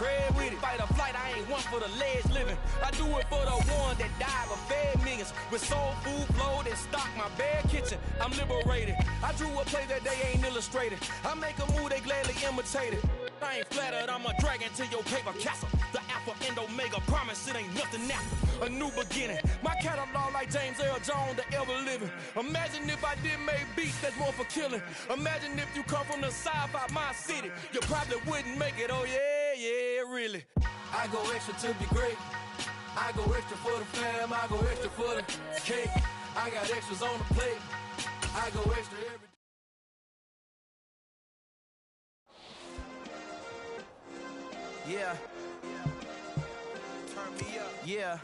cred with it. Fight or flight, I ain't one for the ledge living. I do it for the one that died but fed millions. With soul food flowed and stocked my bare kitchen. I'm liberated. I drew a play that they ain't illustrated. I make a move, they gladly imitate it. I ain't flattered, I'm a dragon to your paper castle. The Alpha and Omega, promise it ain't nothing after. A new beginning. My catalog like James Earl Jones, the ever living. Imagine if I did make beats that's more for killing. Imagine if you come from the south out my city. You probably wouldn't make it, oh yeah, really. I go extra to be great. I go extra for the fam, I go extra for the cake. I got extras on the plate. I go extra every day. Yeah. Turn me up. Yeah.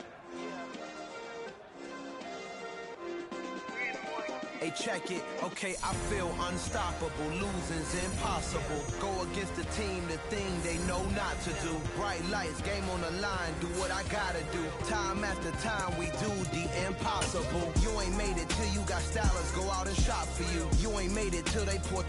Hey, check it. Okay, I feel unstoppable. Losing's impossible. Go against the team, the thing they know not to do. Bright lights, game on the line, do what I gotta do. Time after time, we do the impossible. You ain't made it till you got stylers go out and shop for you. You ain't made it till they put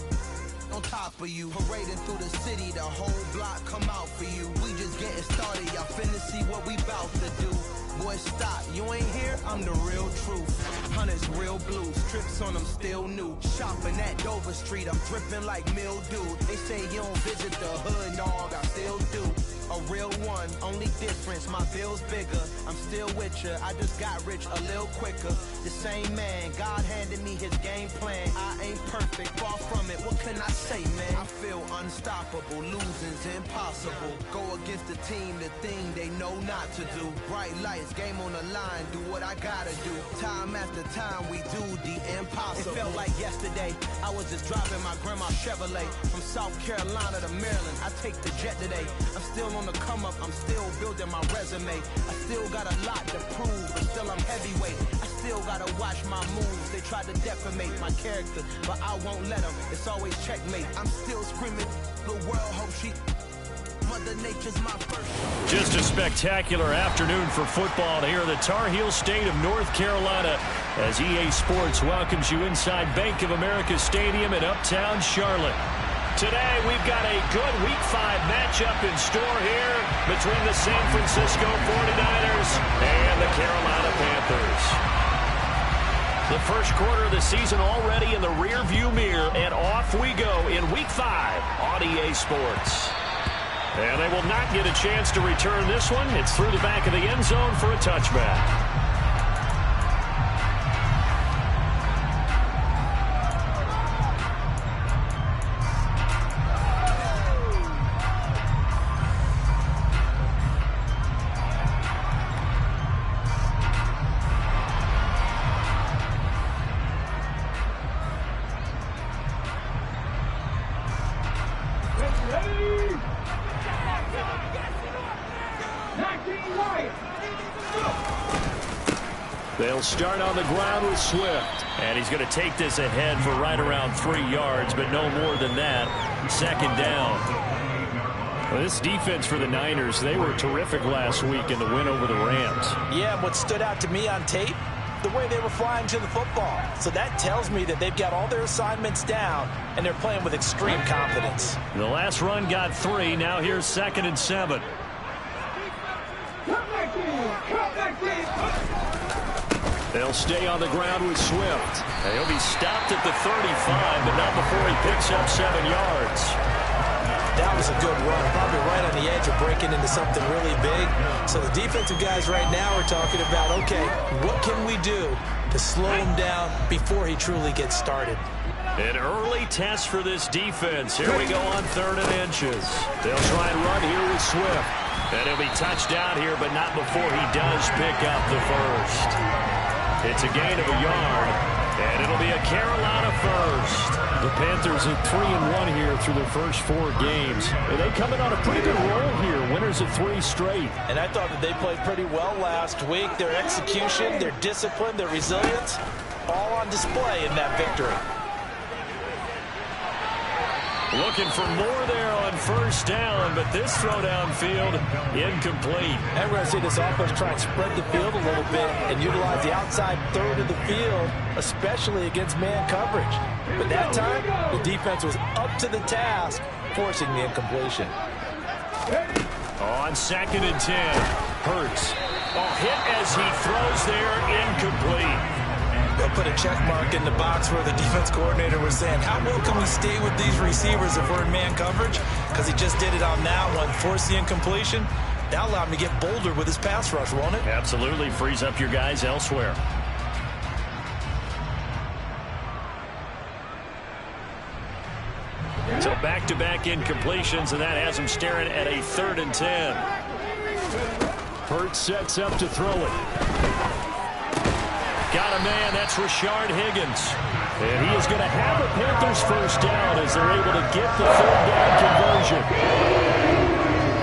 on top of you. Parading through the city, the whole block come out for you. We just getting started, y'all finna see what we bout to do. Boy, stop, you ain't here, I'm the real truth. Hunters, real blues, trips on them still new. Shopping at Dover Street, I'm dripping like mildew. They say you don't visit the hood, dog, I still do. A real one, only difference, my bill's bigger. I'm still with ya, I just got rich a little quicker. The same man, God handed me his game plan. I ain't perfect, far from it, what can I say, man? I feel unstoppable, losing's impossible. Go against the team, the thing they know not to do. Bright lights, game on the line, do what I gotta do. Time after time, we do the impossible. It felt like yesterday, I was just driving my grandma's Chevrolet. From South Carolina to Maryland, I take the jet today. I'm still on the come up, I'm still building my resume. I still got a lot to prove, but still I'm heavyweight. I still gotta watch my moves. They try to defamate my character, but I won't let them. It's always checkmate. I'm still screaming, the world hope she... Mother Nature's my first. Just a spectacular afternoon for football here in the Tar Heel state of North Carolina as EA Sports welcomes you inside Bank of America Stadium in Uptown Charlotte. Today, we've got a good Week 5 matchup in store here between the San Francisco 49ers and the Carolina Panthers. The first quarter of the season already in the rearview mirror, and off we go in Week 5 on EA Sports. And they will not get a chance to return this one. It's through the back of the end zone for a touchback. They'll start on the ground with Swift. And he's going to take this ahead for right around 3 yards, but no more than that. Second down. Well, this defense for the Niners, they were terrific last week in the win over the Rams. Yeah, what stood out to me on tape, the way they were flying to the football. So that tells me that they've got all their assignments down, and they're playing with extreme confidence. The last run got 3. Now here's 2nd and 7. They'll stay on the ground with Swift. And he'll be stopped at the 35, but not before he picks up 7 yards. That was a good run, probably right on the edge of breaking into something really big. So the defensive guys right now are talking about, okay, what can we do to slow him down before he truly gets started? An early test for this defense. Here we go on 3rd and inches. They'll try and run here with Swift. And he'll be touched down here, but not before he does pick up the first. It's a gain of a yard, and it'll be a Carolina first. The Panthers at 3-1 here through their first 4 games. They coming on a pretty good roll here, winners of 3 straight. And I thought that they played pretty well last week. Their execution, their discipline, their resilience, all on display in that victory. Looking for more there on 1st down, but this throw downfield incomplete. And we're going to see this offense try and spread the field a little bit and utilize the outside third of the field, especially against man coverage. But that time, the defense was up to the task, forcing the incompletion. On 2nd and 10, Hurts. Oh, hit as he throws there, incomplete. They'll put a check mark in the box where the defense coordinator was saying, how well can we stay with these receivers if we're in man coverage? Because he just did it on that one, forced the incompletion. That'll allow him to get bolder with his pass rush, won't it? Absolutely, frees up your guys elsewhere. So back-to-back incompletions, and that has him staring at a 3rd and 10. Hurts sets up to throw it. Got a man, that's Rashard Higgins. And he is going to have a Panthers first down as they're able to get the 3rd down conversion.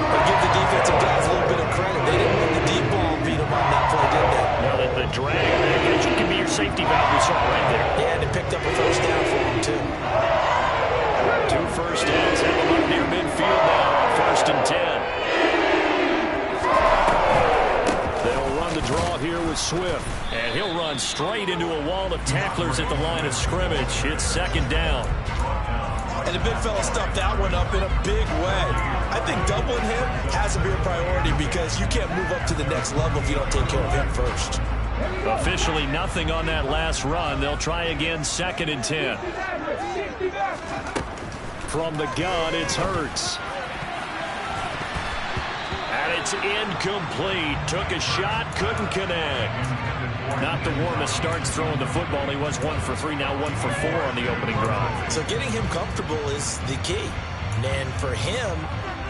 But give the defensive guys a little bit of credit. They didn't let the deep ball beat them on that play, did they? No, the drag package can be your safety valve we saw right there. Yeah, and they picked up a first down for them, too. 2 first downs, have them up near midfield now on 1st and 10. They'll run the draw here with Swift, and he'll run straight into a wall of tacklers at the line of scrimmage. It's 2nd down. And the big fella stuffed that one up in a big way. I think doubling him has to be a priority because you can't move up to the next level if you don't take care of him first. Officially nothing on that last run. They'll try again, 2nd and 10. From the gun, it's Hurts. And it's incomplete. Took a shot, couldn't connect. Not the warmest starts throwing the football. He was 1 for 3, now 1 for 4 on the opening drive. So getting him comfortable is the key. And for him,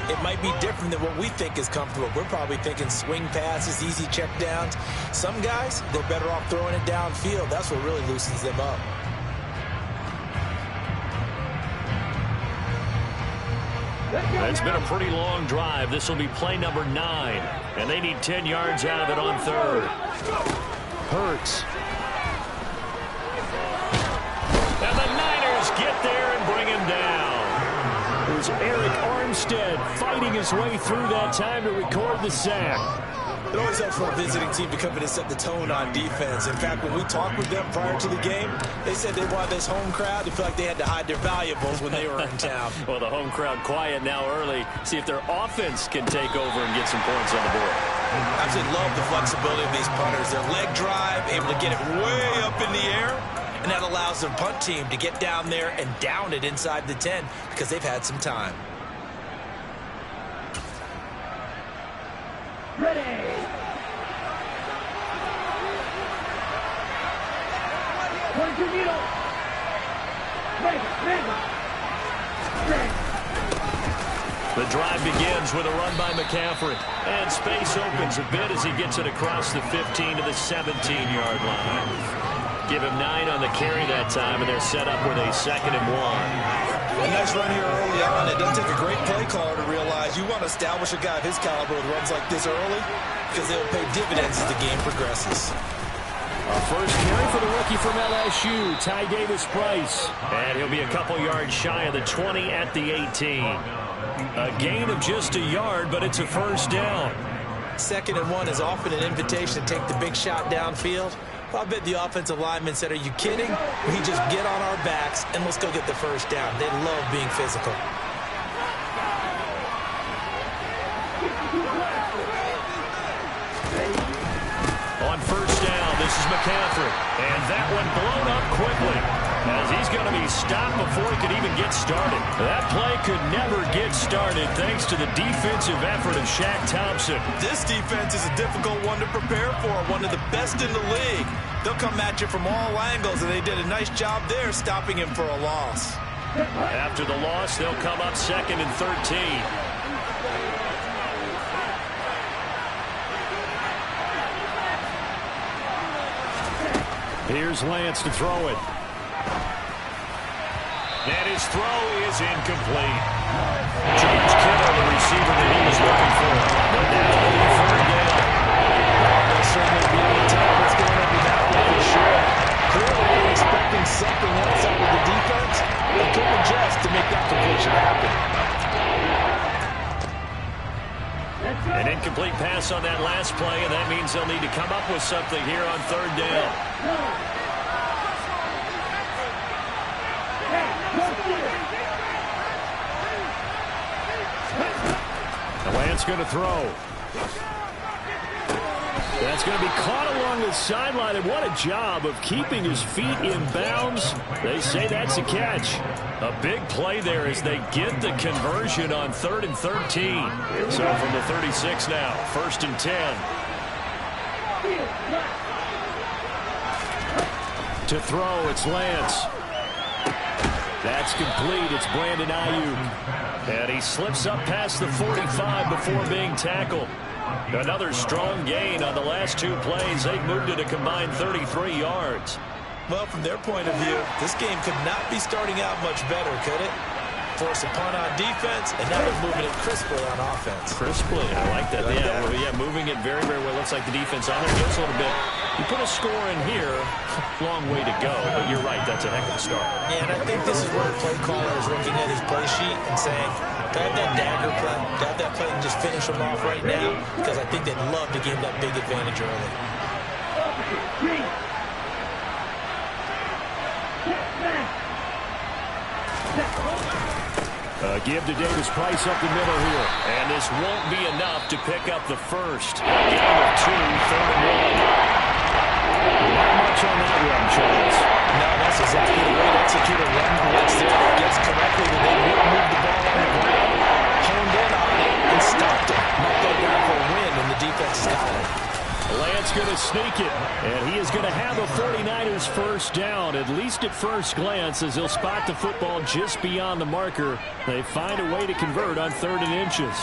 it might be different than what we think is comfortable. We're probably thinking swing passes, easy check downs. Some guys, they're better off throwing it downfield. That's what really loosens them up. It's been a pretty long drive. This will be play number 9. And they need 10 yards out of it on 3rd. Hurts. And the Niners get there and bring him down. There's Eric Armstead fighting his way through that time to record the sack. It always helps for a visiting team to come in and set the tone on defense. In fact, when we talked with them prior to the game, they said they wanted this home crowd to feel like they had to hide their valuables when they were in town. Well, the home crowd quiet now early. See if their offense can take over and get some points on the board. I absolutely love the flexibility of these punters. Their leg drive, able to get it way up in the air, and that allows their punt team to get down there and down it inside the 10 because they've had some time. Ready. The drive begins with a run by McCaffrey. And space opens a bit as he gets it across the 15 to the 17-yard line. Give him 9 on the carry that time, and they're set up with a 2nd and 1. A nice run here early on. It doesn't take a great play caller to realize you want to establish a guy of his caliber with runs like this early because they'll pay dividends as the game progresses. A first carry for the rookie from LSU, Ty Davis-Price. And he'll be a couple yards shy of the 20 at the 18. A gain of just a yard, but it's a first down. 2nd and 1 is often an invitation to take the big shot downfield. Well, I bet the offensive lineman said, are you kidding? We just get on our backs and let's go get the first down. They love being physical. On first down, this is McCaffrey. And that one blown up quickly as he's going to be stopped before he could even get started. That play could never get started thanks to the defensive effort of Shaq Thompson. This defense is a difficult one to prepare for, one of the best in the league. They'll come at you from all angles, and they did a nice job there stopping him for a loss. After the loss, they'll come up 2nd and 13. Here's Lance to throw it. And his throw is incomplete. James Kittle, the receiver that he was looking for. But now it'll be 3rd down. They'll certainly be able to tell what's going on with that one for sure. Clearly, they were expecting something outside of the defense. They couldn't adjust to make that completion happen. An incomplete pass on that last play, and that means they'll need to come up with something here on 3rd down. The Lance going to throw. That's going to be caught along the sideline, and what a job of keeping his feet in bounds. They say that's a catch. A big play there as they get the conversion on 3rd and 13. So from the 36 now, 1st and 10. To throw, it's Lance. That's complete. It's Brandon Ayuk. And he slips up past the 45 before being tackled. Another strong gain on the last 2 plays. They've moved it a combined 33 yards. Well, from their point of view, this game could not be starting out much better, could it? Force a punt on defense, and now they're moving it crisply on offense. Crisply, I like that. Yeah, moving it very, very well. Looks like the defense on there gets a little bit. You put a score in here, long way to go, but you're right, that's a heck of a start. Yeah, and I think this is where the play caller is looking at his play sheet and saying, grab that dagger play, grab that play and just finish them off right now, because I think they'd love to gain that big advantage early. Give to Davis Price up the middle here. And this won't be enough to pick up the first. Gain of 2, 3rd and 1. Not much on that run, Charles. No, that's exactly the way to execute a run blitz there. That gets correctly, that they would move the ball on the ground, honed in on it, and stopped it. Knocked that down for a win in the defense's column. Lance going to sneak it, and he is going to have a 49ers first down, at least at first glance, as he'll spot the football just beyond the marker. They find a way to convert on 3rd and inches.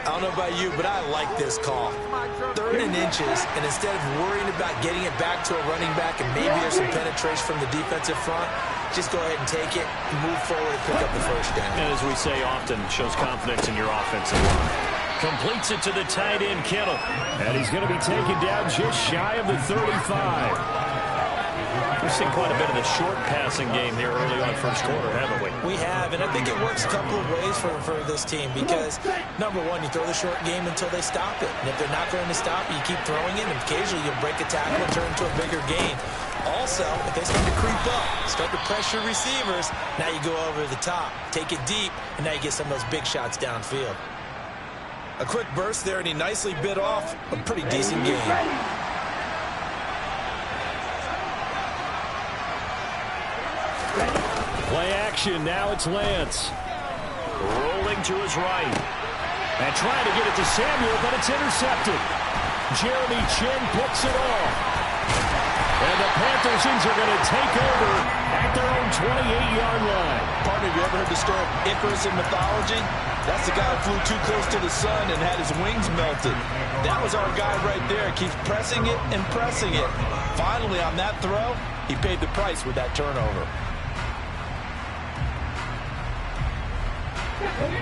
I don't know about you, but I like this call. 3rd and inches, and instead of worrying about getting it back to a running back and maybe there's some penetration from the defensive front, just go ahead and take it, move forward, and pick up the first down. And as we say often, shows confidence in your offensive line. Completes it to the tight end, Kittle. And he's going to be taken down just shy of the 35. We've seen quite a bit of the short passing game here early on first quarter, haven't we? We have, and I think it works a couple of ways for this team because, number one, you throw the short game until they stop it. And if they're not going to stop it, you keep throwing it, and occasionally you'll break a tackle and turn into a bigger gain. Also, if they start to creep up, start to pressure receivers, now you go over the top, take it deep, and now you get some of those big shots downfield. A quick burst there, and he nicely bit off a pretty decent game. Play action, now it's Lance. Rolling to his right. And trying to get it to Samuel, but it's intercepted. Jeremy Chin picks it off. And the Panthers are going to take over at their own 28-yard line. Partner, have you ever heard the story of Icarus in mythology? That's the guy who flew too close to the sun and had his wings melted. That was our guy right there. Keeps pressing it and pressing it. Finally, on that throw, he paid the price with that turnover.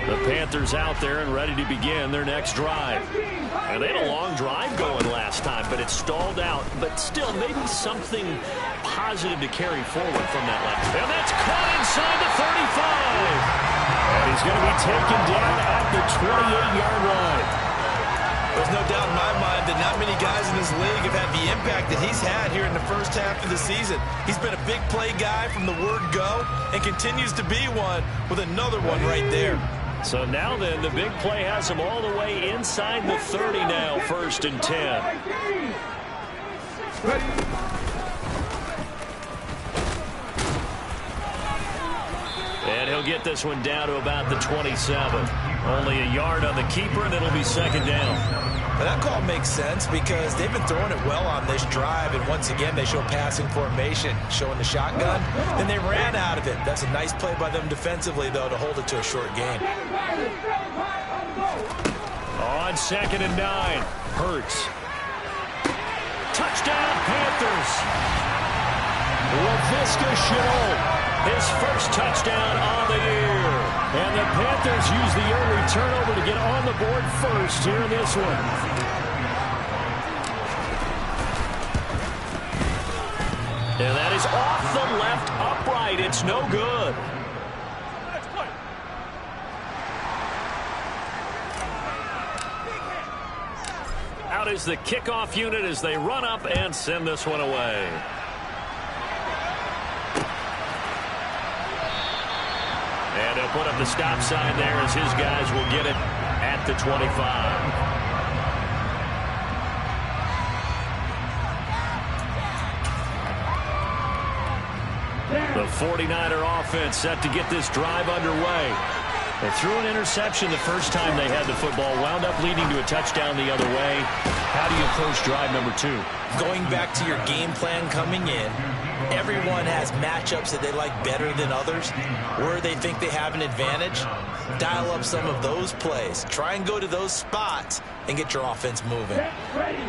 The Panthers out there and ready to begin their next drive. And they had a long drive going last time, but it stalled out. But still, maybe something positive to carry forward from that last. And that's caught inside the 35. And he's going to be taken down at the 28-yard line. There's no doubt in my mind that not many guys in this league have had the impact that he's had here in the first half of the season. He's been a big play guy from the word go and continues to be one with another one right there. So now then, the big play has him all the way inside the 30 now, 1st and 10. And he'll get this one down to about the 27. Only a yard on the keeper, and it'll be 2nd down. But that call makes sense because they've been throwing it well on this drive, and once again they show passing formation, showing the shotgun. Then they ran out of it. That's a nice play by them defensively, though, to hold it to a short gain. On 2nd and 9, Hurts. Touchdown, Panthers. LaVisca Chenault, his first touchdown on the year. And the Panthers use the early turnover to get on the board first here in this one. And that is off the left upright. It's no good. Out is the kickoff unit as they run up and send this one away. And he'll put up the stop sign there as his guys will get it at the 25. 49er offense set to get this drive underway. They threw an interception the first time they had the football, wound up leading to a touchdown the other way. How do you approach drive number 2? Going back to your game plan coming in, everyone has matchups that they like better than others, where they think they have an advantage. Dial up some of those plays. Try and go to those spots and get your offense moving.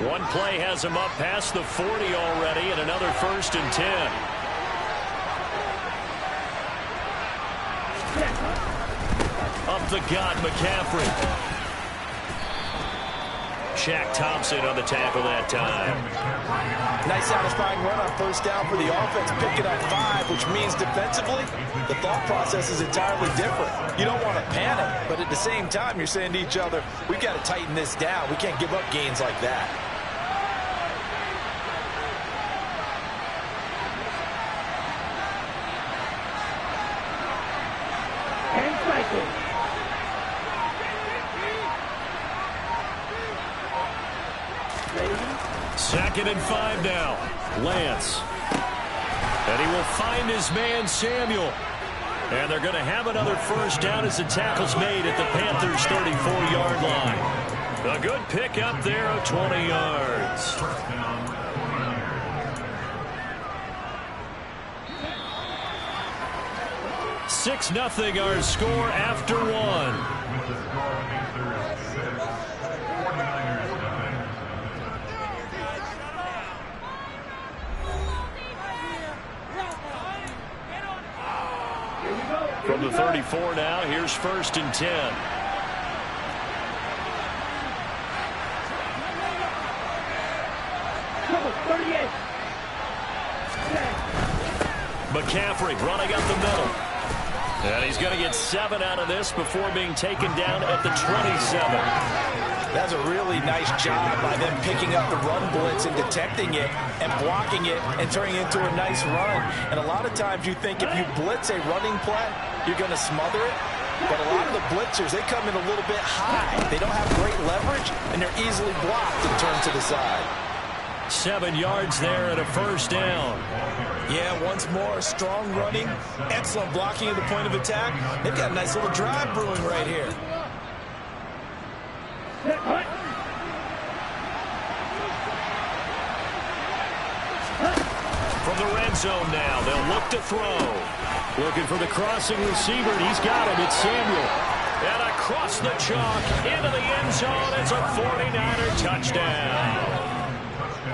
One play has them up past the 40 already, and another 1st and 10. Up the gut, McCaffrey. Shaq Thompson on the tackle that time. Nice satisfying run on first down for the offense. Picking up 5, which means defensively, the thought process is entirely different. You don't want to panic, but at the same time, you're saying to each other, we've got to tighten this down. We can't give up gains like that. Second and 5 now. Lance. And he will find his man, Samuel. And they're going to have another first down as the tackle's made at the Panthers' 34-yard line. A good pick up there of 20 yards. $6-0 our score after 1. From the 34 now, here's 1st and 10. McCaffrey running up the middle. And he's going to get 7 out of this before being taken down at the 27. That's a really nice job by them picking up the run blitz and detecting it and blocking it and turning it into a nice run. And a lot of times you think if you blitz a running play, you're going to smother it. But a lot of the blitzers, they come in a little bit high. They don't have great leverage, and they're easily blocked and turned to the side. 7 yards there and a first down. Yeah, once more, strong running, excellent blocking at the point of attack. They've got a nice little drive brewing right here. From the red zone now, they'll look to throw. Looking for the crossing receiver, and he's got him. It's Samuel. And across the chalk, into the end zone. It's a 49er touchdown.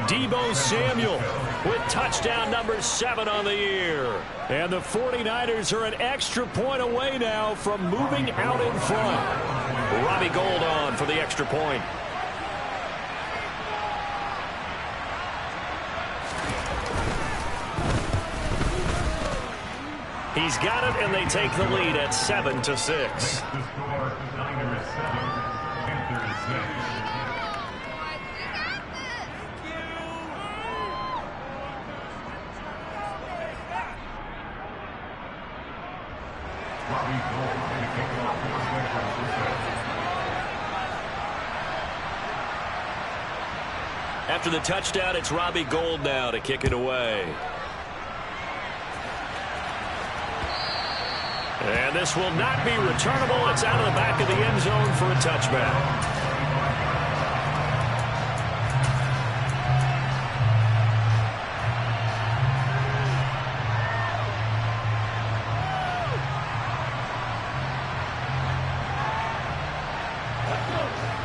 Deebo Samuel with touchdown number 7 on the year. And the 49ers are an extra point away now from moving out in front. Robbie Gould on for the extra point. He's got it, and they take the lead at 7-6. After the touchdown, it's Robbie Gould now to kick it away. And this will not be returnable. It's out of the back of the end zone for a touchback.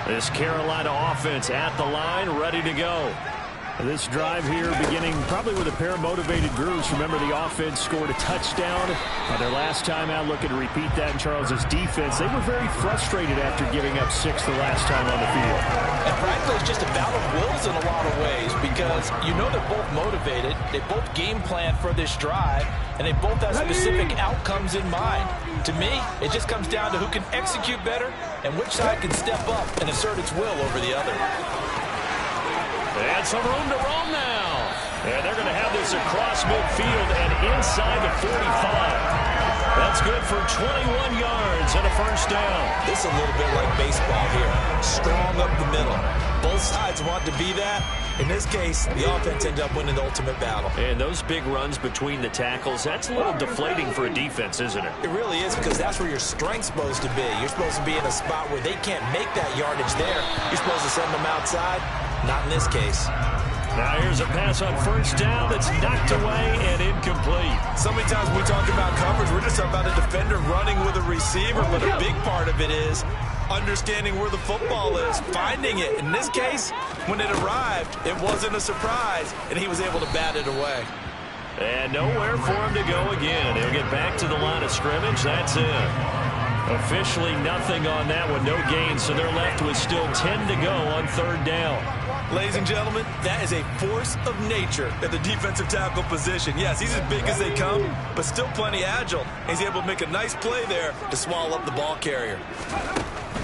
This Carolina offense at the line, ready to go. This drive here beginning probably with a pair of motivated groups. Remember, the offense scored a touchdown their last time out, looking to repeat that in Charles's defense. They were very frustrated after giving up 6 the last time on the field. And frankly, it's just a battle of wills in a lot of ways, because you know they're both motivated. They both game plan for this drive, and they both have specific outcomes in mind. To me, it just comes down to who can execute better and which side can step up and assert its will over the other. And some room to roam now. And they're going to have this across midfield and inside the 45. That's good for 21 yards and a first down. This is a little bit like baseball here. Strong up the middle. Both sides want to be that. In this case, the offense ended up winning the ultimate battle. And those big runs between the tackles, that's a little deflating for a defense, isn't it? It really is, because that's where your strength's supposed to be. You're supposed to be in a spot where they can't make that yardage there. You're supposed to send them outside. Not in this case. Now here's a pass on first down that's knocked away and incomplete. So many times when we talk about coverage, we're just talking about a defender running with a receiver, but a big part of it is understanding where the football is, finding it. In this case, when it arrived, it wasn't a surprise, and he was able to bat it away. And nowhere for him to go again. He'll get back to the line of scrimmage. That's it. Officially nothing on that one, no gain, so they're left with still 10 to go on third down. Ladies and gentlemen, that is a force of nature at the defensive tackle position. Yes, he's as big as they come, but still plenty agile. He's able to make a nice play there to swallow up the ball carrier.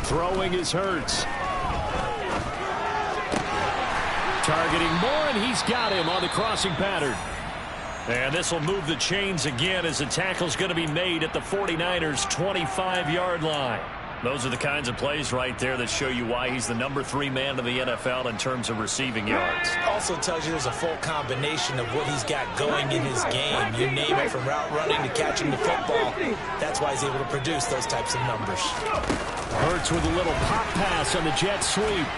Throwing is Hurts. Targeting Moore, and he's got him on the crossing pattern. And this will move the chains again as the tackle's going to be made at the 49ers' 25-yard line. Those are the kinds of plays right there that show you why he's the #3 man in the NFL in terms of receiving yards. Also tells you there's a full combination of what he's got going in his game. You name it, from route running to catching the football. That's why he's able to produce those types of numbers. Hurts with a little pop pass on the jet sweep.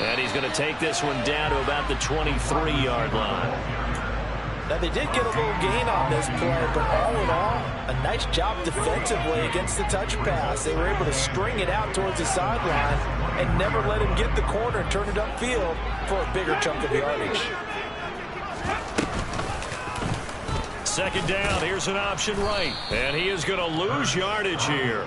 And he's going to take this one down to about the 23-yard line. Now, they did get a little gain on this play, but all in all, a nice job defensively against the touch pass. They were able to string it out towards the sideline and never let him get the corner and turn it upfield for a bigger chunk of yardage. Second down, here's an option right. And he is going to lose yardage here.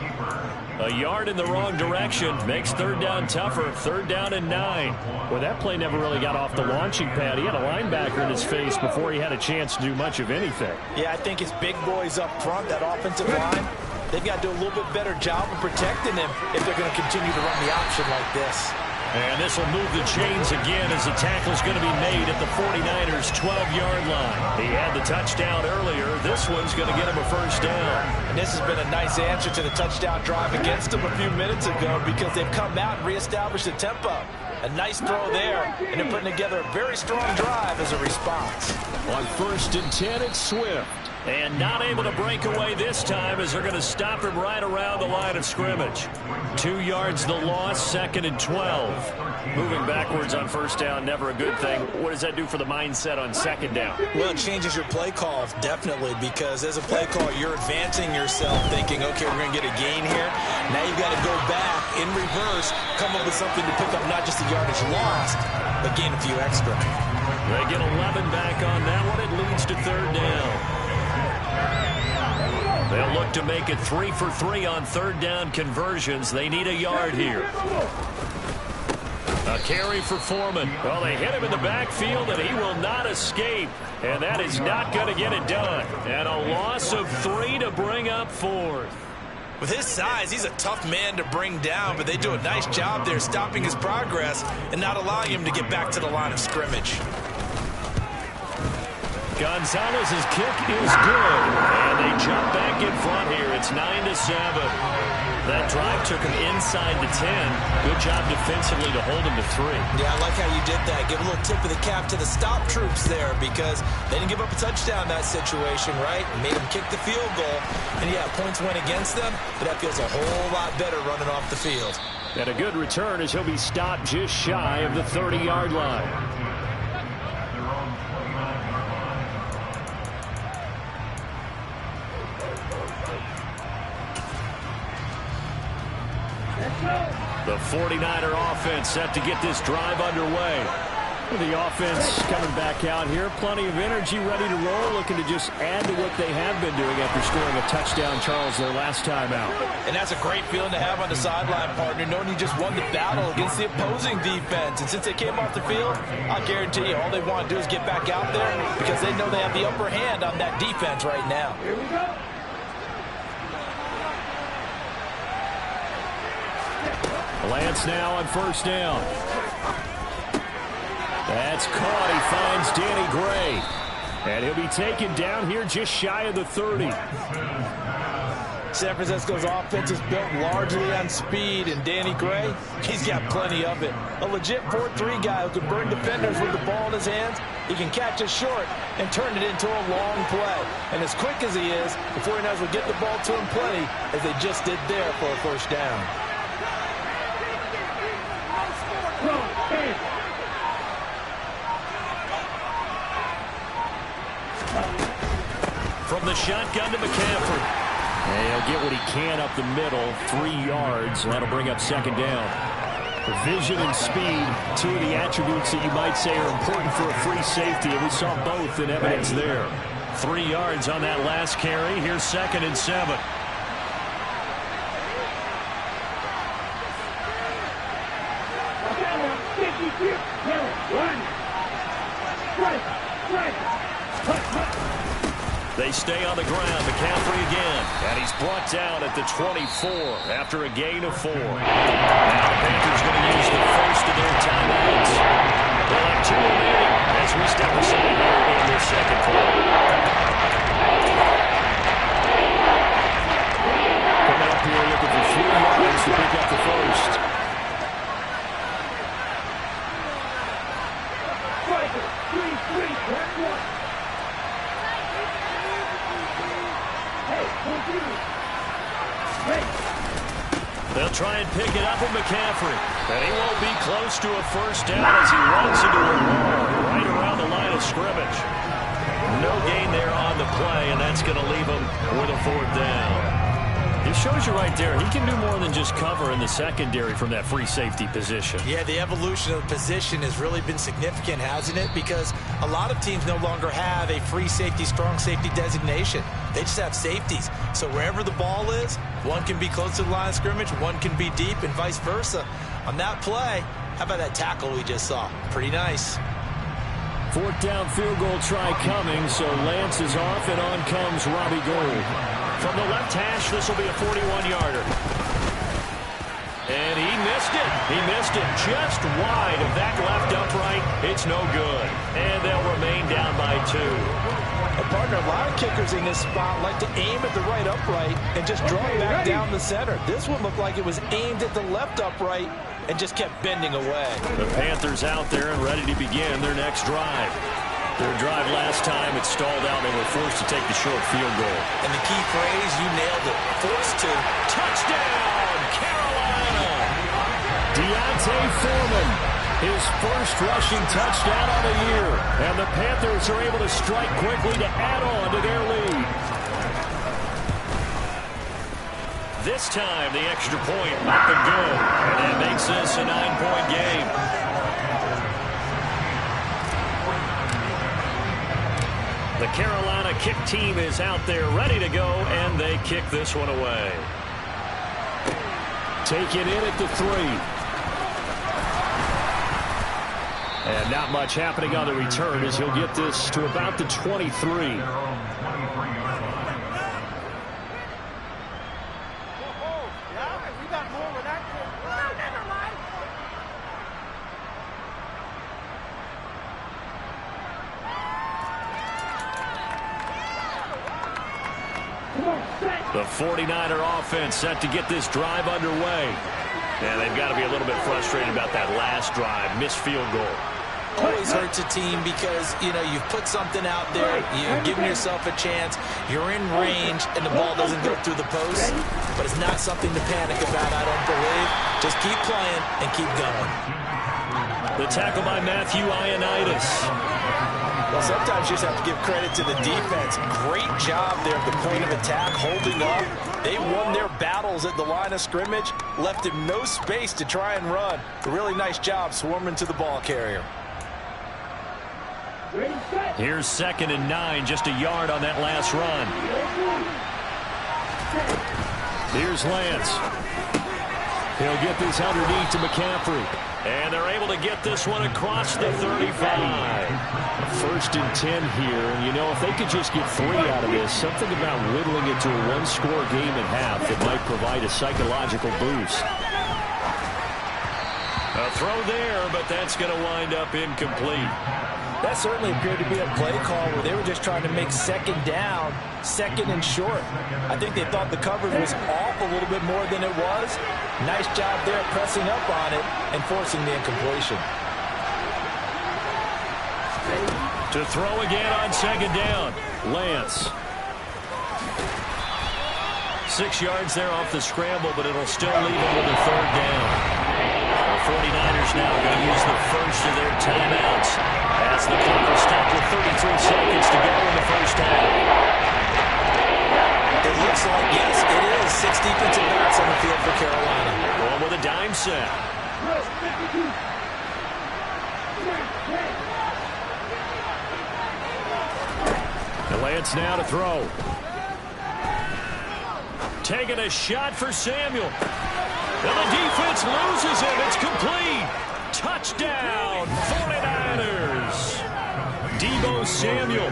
A yard in the wrong direction makes third down tougher. 3rd down and 9. Well, that play never really got off the launching pad. He had a linebacker in his face before he had a chance to do much of anything. Yeah, I think his big boys up front, that offensive line, they've got to do a little bit better job of protecting him if they're going to continue to run the option like this. And this will move the chains again as the tackle's going to be made at the 49ers' 12-yard line. He had the touchdown earlier. This one's going to get him a first down. And this has been a nice answer to the touchdown drive against them a few minutes ago, because they've come out and reestablished the tempo. A nice throw there, and they're putting together a very strong drive as a response. On 1st and 10, it's Swift. And not able to break away this time as they're going to stop him right around the line of scrimmage. 2 yards the loss, 2nd and 12. Moving backwards on first down, never a good thing. What does that do for the mindset on 2nd down? Well, it changes your play call, definitely, because as a play call, you're advancing yourself thinking, okay, we're going to get a gain here. Now you've got to go back in reverse, come up with something to pick up not just the yardage lost, but gain a few extra. They get 11 back on that one. It leads to 3rd down. They'll look to make it 3 for 3 on 3rd down conversions. They need a yard here. A carry for Foreman. Well, they hit him in the backfield, and he will not escape. And that is not going to get it done. And a loss of 3 to bring up 4th. With his size, he's a tough man to bring down, but they do a nice job there stopping his progress and not allowing him to get back to the line of scrimmage. Gonzalez's kick is good, and they jump back in front here. It's 9-7. That drive took him inside the 10. Good job defensively to hold him to 3. Yeah, I like how you did that. Give a little tip of the cap to the stop troops there, because they didn't give up a touchdown in that situation, right? Made them kick the field goal, and yeah, points went against them, but that feels a whole lot better running off the field. And a good return as he'll be stopped just shy of the 30-yard line. The 49er offense set to get this drive underway. The offense coming back out here. Plenty of energy, ready to roll, looking to just add to what they have been doing after scoring a touchdown, Charles, their last time out. And that's a great feeling to have on the sideline, partner, knowing you just won the battle against the opposing defense. And since they came off the field, I guarantee you all they want to do is get back out there, because they know they have the upper hand on that defense right now. Here we go. Lance now on first down. That's caught. He finds Danny Gray. And he'll be taken down here just shy of the 30. San Francisco's offense is built largely on speed, and Danny Gray, he's got plenty of it. A legit 4-3 guy who can burn defenders with the ball in his hands. He can catch it short and turn it into a long play. And as quick as he is, the 49ers will get the ball to him plenty, as they just did there for a first down. From the shotgun to McCaffrey. And he'll get what he can up the middle, 3 yards. That'll bring up second down. Vision and speed, 2 of the attributes that you might say are important for a free safety, and we saw both in evidence there. 3 yards on that last carry. Here's 2nd and 7. They stay on the ground. McCaffrey again. And he's brought down at the 24 after a gain of 4. Now the Panthers going to use the first of their timeouts. They'll have 2 remaining as we step aside here in this second quarter. Coming up here looking for 3 yards to pick up the first. They'll try and pick it up with McCaffrey. And he won't be close to a first down as he runs into a wall right around the line of scrimmage. No gain there on the play, and that's going to leave him with a 4th down. It shows you right there, he can do more than just cover in the secondary from that free safety position. Yeah, the evolution of the position has really been significant, hasn't it? Because a lot of teams no longer have a free safety, strong safety designation. They just have safeties. So wherever the ball is, one can be close to the line of scrimmage, one can be deep, and vice versa. On that play, how about that tackle we just saw? Pretty nice. 4th down field goal try coming, so Lance is off, and on comes Robbie Gould. From the left hash, this will be a 41-yarder. And he missed it. He missed it just wide of that left upright. It's no good. And they'll remain down by 2. A partner, a lot of kickers in this spot like to aim at the right upright and just draw it back down the center. This one looked like it was aimed at the left upright and just kept bending away. The Panthers out there and ready to begin their next drive. Their drive last time, it stalled out. They were forced to take the short field goal. And the key phrase, you nailed it. Forced to. Touchdown, Carolina! Deontay Foreman, his first rushing touchdown of the year. And the Panthers are able to strike quickly to add on to their lead. This time, the extra point up and good. And that makes this a 9-point game. The Carolina kick team is out there ready to go, and they kick this one away. Taken in at the 3. And not much happening on the return as he'll get this to about the 23. The 49er offense set to get this drive underway. And they've got to be a little bit frustrated about that last drive, missed field goal. Always hurts a team because, you know, you've put something out there, you've given yourself a chance, you're in range, and the ball doesn't go through the post. But it's not something to panic about, I don't believe. Just keep playing and keep going. The tackle by Matthew Ioannidis. Well, sometimes you just have to give credit to the defense. Great job there at the point of attack, holding up. They won their battles at the line of scrimmage, left him no space to try and run. A really nice job swarming to the ball carrier. Here's 2nd and 9, just a yard on that last run. Here's Lance. He'll get this underneath to McCaffrey. And they're able to get this one across the 35. 1st and 10 here. And, you know, if they could just get 3 out of this, something about whittling it to a 1-score game at half that might provide a psychological boost. A throw there, but that's going to wind up incomplete. That certainly appeared to be a play call where they were just trying to make second down, second and short. I think they thought the coverage was off a little bit more than it was. Nice job there pressing up on it and forcing the incompletion. To throw again on second down, Lance. 6 yards there off the scramble, but it'll still leave him with a third down. The 49ers now going to use the first of their timeouts as the clock will stop with 33 seconds to go in the first half. It looks like, yes, it is. 6 defensive backs on the field for Carolina. Going with a dime set. And Lance now to throw. Taking a shot for Samuel. And the defense loses him. It's complete. Touchdown, 49ers. Deebo Samuel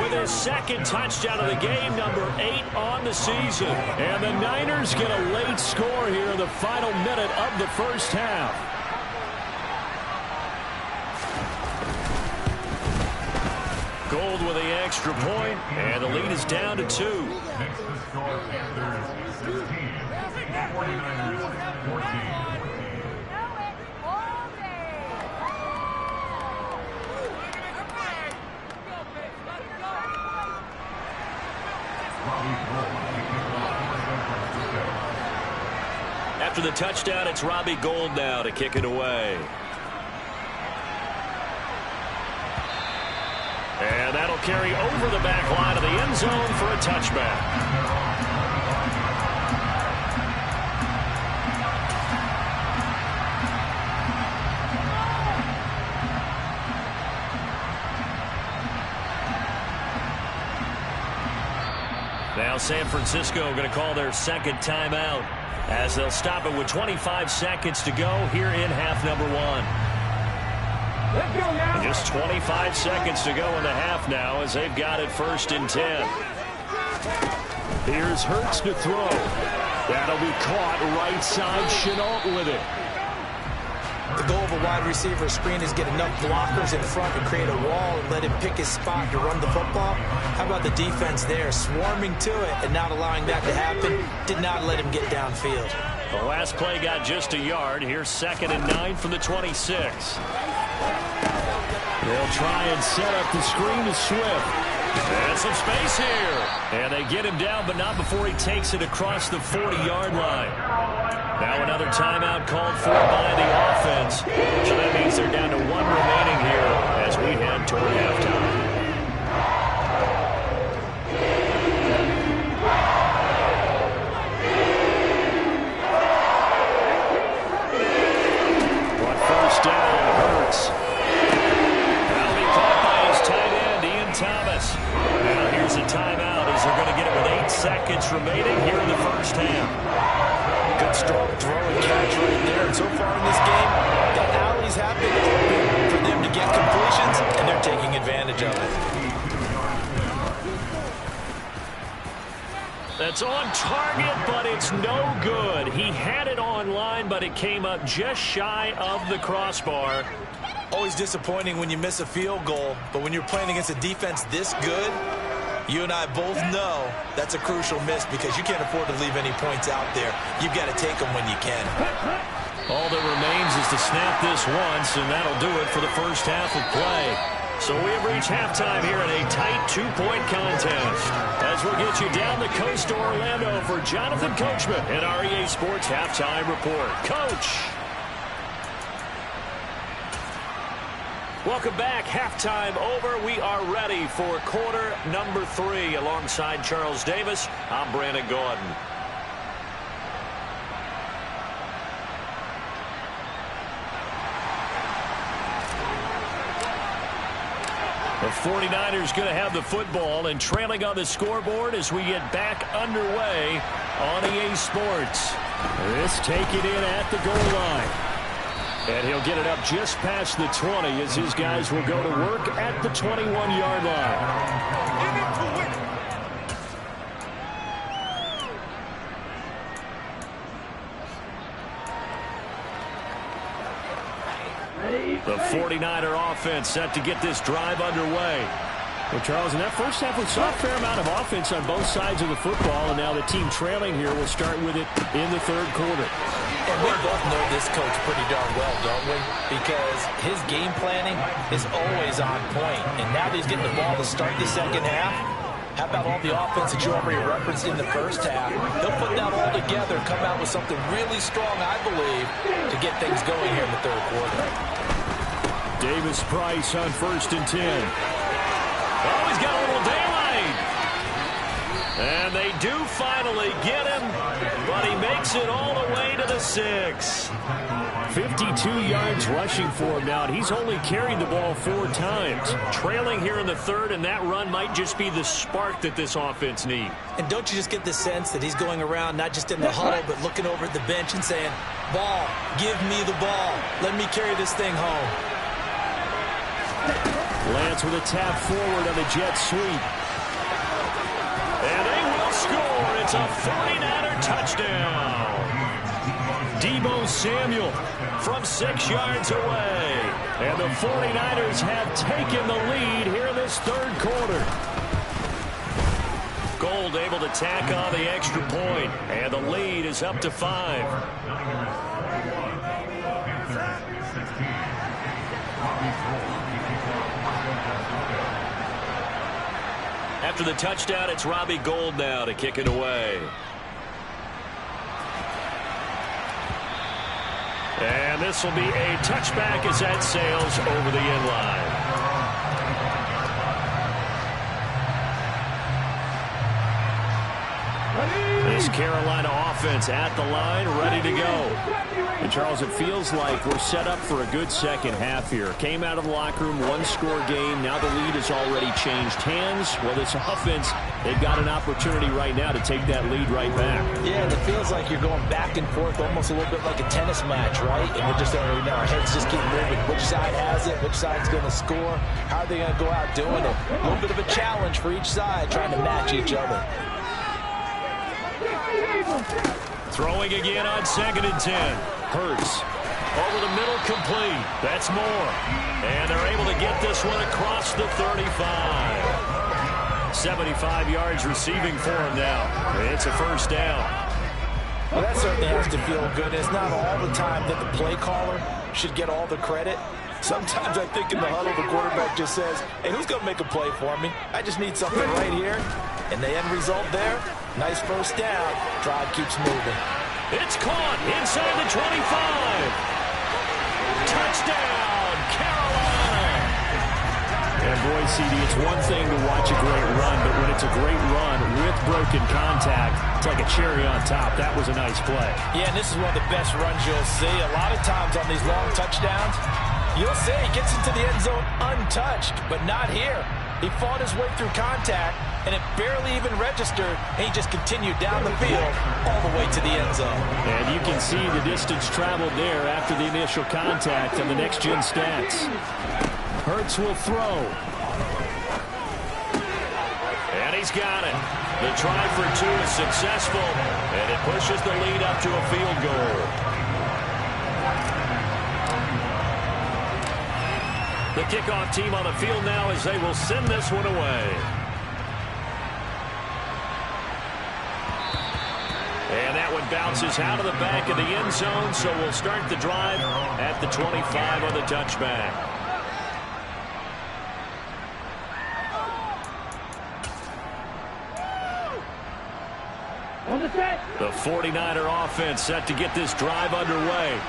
with his second touchdown of the game, number 8 on the season. And the Niners get a late score here in the final minute of the first half. Gold with the extra point, and the lead is down to 2. After the touchdown, it's Robbie Gould now to kick it away. And that'll carry over the back line of the end zone for a touchback. Now San Francisco going to call their second timeout as they'll stop it with 25 seconds to go here in half number 1. Just 25 seconds to go in the half now as they've got it 1st and 10. Here's Hurts to throw. That'll be caught right side. Chenault with it. The goal of a wide receiver screen is get enough blockers in front to create a wall and let him pick his spot to run the football. How about the defense there, swarming to it and not allowing that to happen? Did not let him get downfield. The last play got just a yard. Here's 2nd and 9 from the 26. They'll try and set up the screen to Swift. And some space here. And they get him down, but not before he takes it across the 40-yard line. Now another timeout called for by the offense. So that means they're down to 1 remaining here as we head toward halftime. First down, Hurts. That'll be caught by his tight end, Ian Thomas. Now here's a timeout as they're going to get it with 8 seconds remaining here in the first half. Good strong throw and catch right there. And so far in this game, the alleys have been open for them to get completions, and they're taking advantage of it. That's on target, but it's no good. He had it on line, but it came up just shy of the crossbar. Always disappointing when you miss a field goal, but when you're playing against a defense this good, you and I both know that's a crucial miss because you can't afford to leave any points out there. You've got to take them when you can. All that remains is to snap this once, and that'll do it for the first half of play. So we have reached halftime here in a tight 2-point contest. As we'll get you down the coast to Orlando for Jonathan Coachman and our EA Sports Halftime Report. Coach! Welcome back. Halftime over. We are ready for quarter number 3. Alongside Charles Davis, I'm Brandon Gordon. The 49ers going to have the football and trailing on the scoreboard as we get back underway on EA Sports. This take it in at the goal line. And he'll get it up just past the 20 as his guys will go to work at the 21-yard line. The 49er offense set to get this drive underway. Well, Charles, in that first half, we saw a fair amount of offense on both sides of the football, and now the team trailing here will start with it in the third quarter. And we both know this coach pretty darn well, don't we? Because his game planning is always on point. And now that he's getting the ball to start the second half, how about all the offense that you already referenced in the first half? They'll put that all together, come out with something really strong, I believe, to get things going here in the third quarter. Davis Price on 1st and 10. Oh, he's got a little daylight. And they do finally get him, but he makes it all the way to the 6. 52 yards rushing for him now, and he's only carried the ball 4 times. Trailing here in the third, and that run might just be the spark that this offense needs. And don't you just get the sense that he's going around not just in the huddle, but looking over at the bench and saying, ball, give me the ball. Let me carry this thing home. Lance with a tap forward on the jet sweep. And they will score. It's a 49er touchdown. Deebo Samuel from 6 yards away. And the 49ers have taken the lead here in this third quarter. Gold able to tack on the extra point, and the lead is up to 5. After the touchdown, it's Robbie Gould now to kick it away. And this will be a touchback as that sails over the end line. This Carolina offense at the line, ready to go. And, Charles, it feels like we're set up for a good second half here. Came out of the locker room, 1-score game. Now the lead has already changed hands. Well, this offense, they've got an opportunity right now to take that lead right back. Yeah, and it feels like you're going back and forth almost a little bit like a tennis match, right? And we're just already now, our heads just keep moving. Which side has it? Which side's going to score? How are they going to go out doing it? A little bit of a challenge for each side, trying to match each other. Throwing again on 2nd and 10. Hurts. Over the middle, complete. That's more. And they're able to get this one across the 35. 75 yards receiving for him now. It's a first down. Well, that certainly has to feel good. It's not all the time that the play caller should get all the credit. Sometimes I think in the huddle, the quarterback just says, hey, who's going to make a play for me? I just need something right here. And the end result there, nice first down. Drive keeps moving. It's caught inside the 25. Touchdown, Carolina. And boy, CD, it's one thing to watch a great run, but when it's a great run with broken contact, it's like a cherry on top. That was a nice play. Yeah, and this is one of the best runs you'll see. A lot of times on these long touchdowns, you'll say he gets into the end zone untouched, but not here. He fought his way through contact, and it barely even registered, and he just continued down the field all the way to the end zone. And you can see the distance traveled there after the initial contact on the next-gen stats. Hurts will throw. And he's got it. The try for 2 is successful, and it pushes the lead up to a field goal. The kickoff team on the field now as they will send this one away. And that one bounces out of the back of the end zone, so we'll start the drive at the 25 on the touchback. The 49er offense set to get this drive underway.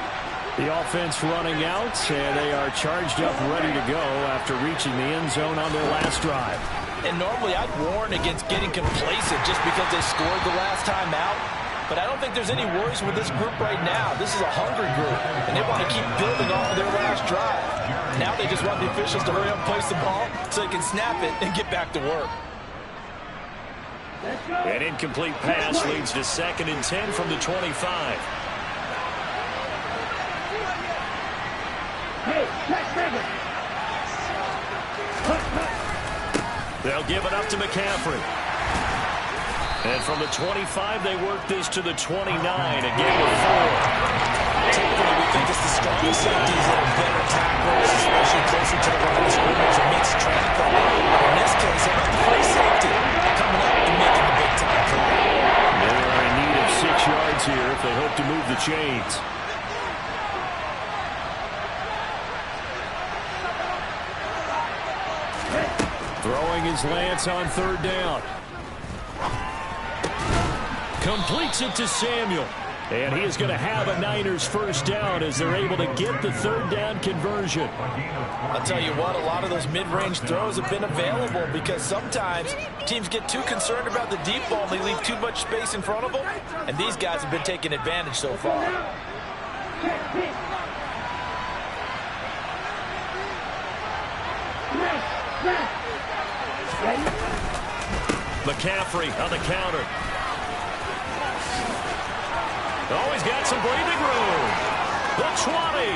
The offense running out, and they are charged up, ready to go after reaching the end zone on their last drive. And normally I'd warn against getting complacent just because they scored the last time out. But I don't think there's any worries with this group right now. This is a hungry group, and they want to keep building off of their last drive. Now they just want the officials to hurry up and place the ball so they can snap it and get back to work. An incomplete pass leads to 2nd and 10 from the 25. They'll give it up to McCaffrey. And from the 25, they work this to the 29, a gain of 4. typically we think it's the stronger safeties that are better tacklers, especially closer to the line of scrimmage and makes traffic. But in this case, how about the free safety coming up and making the big-time play? They are in need of 6 yards here if they hope to move the chains. Throwing his Lance on 3rd down. Completes it to Samuel. And he is going to have a Niners first down as they're able to get the 3rd down conversion. I'll tell you what, a lot of those mid-range throws have been available because sometimes teams get too concerned about the deep ball and they leave too much space in front of them. And these guys have been taking advantage so far. McCaffrey on the counter. Oh, he's got some breathing room. The 20.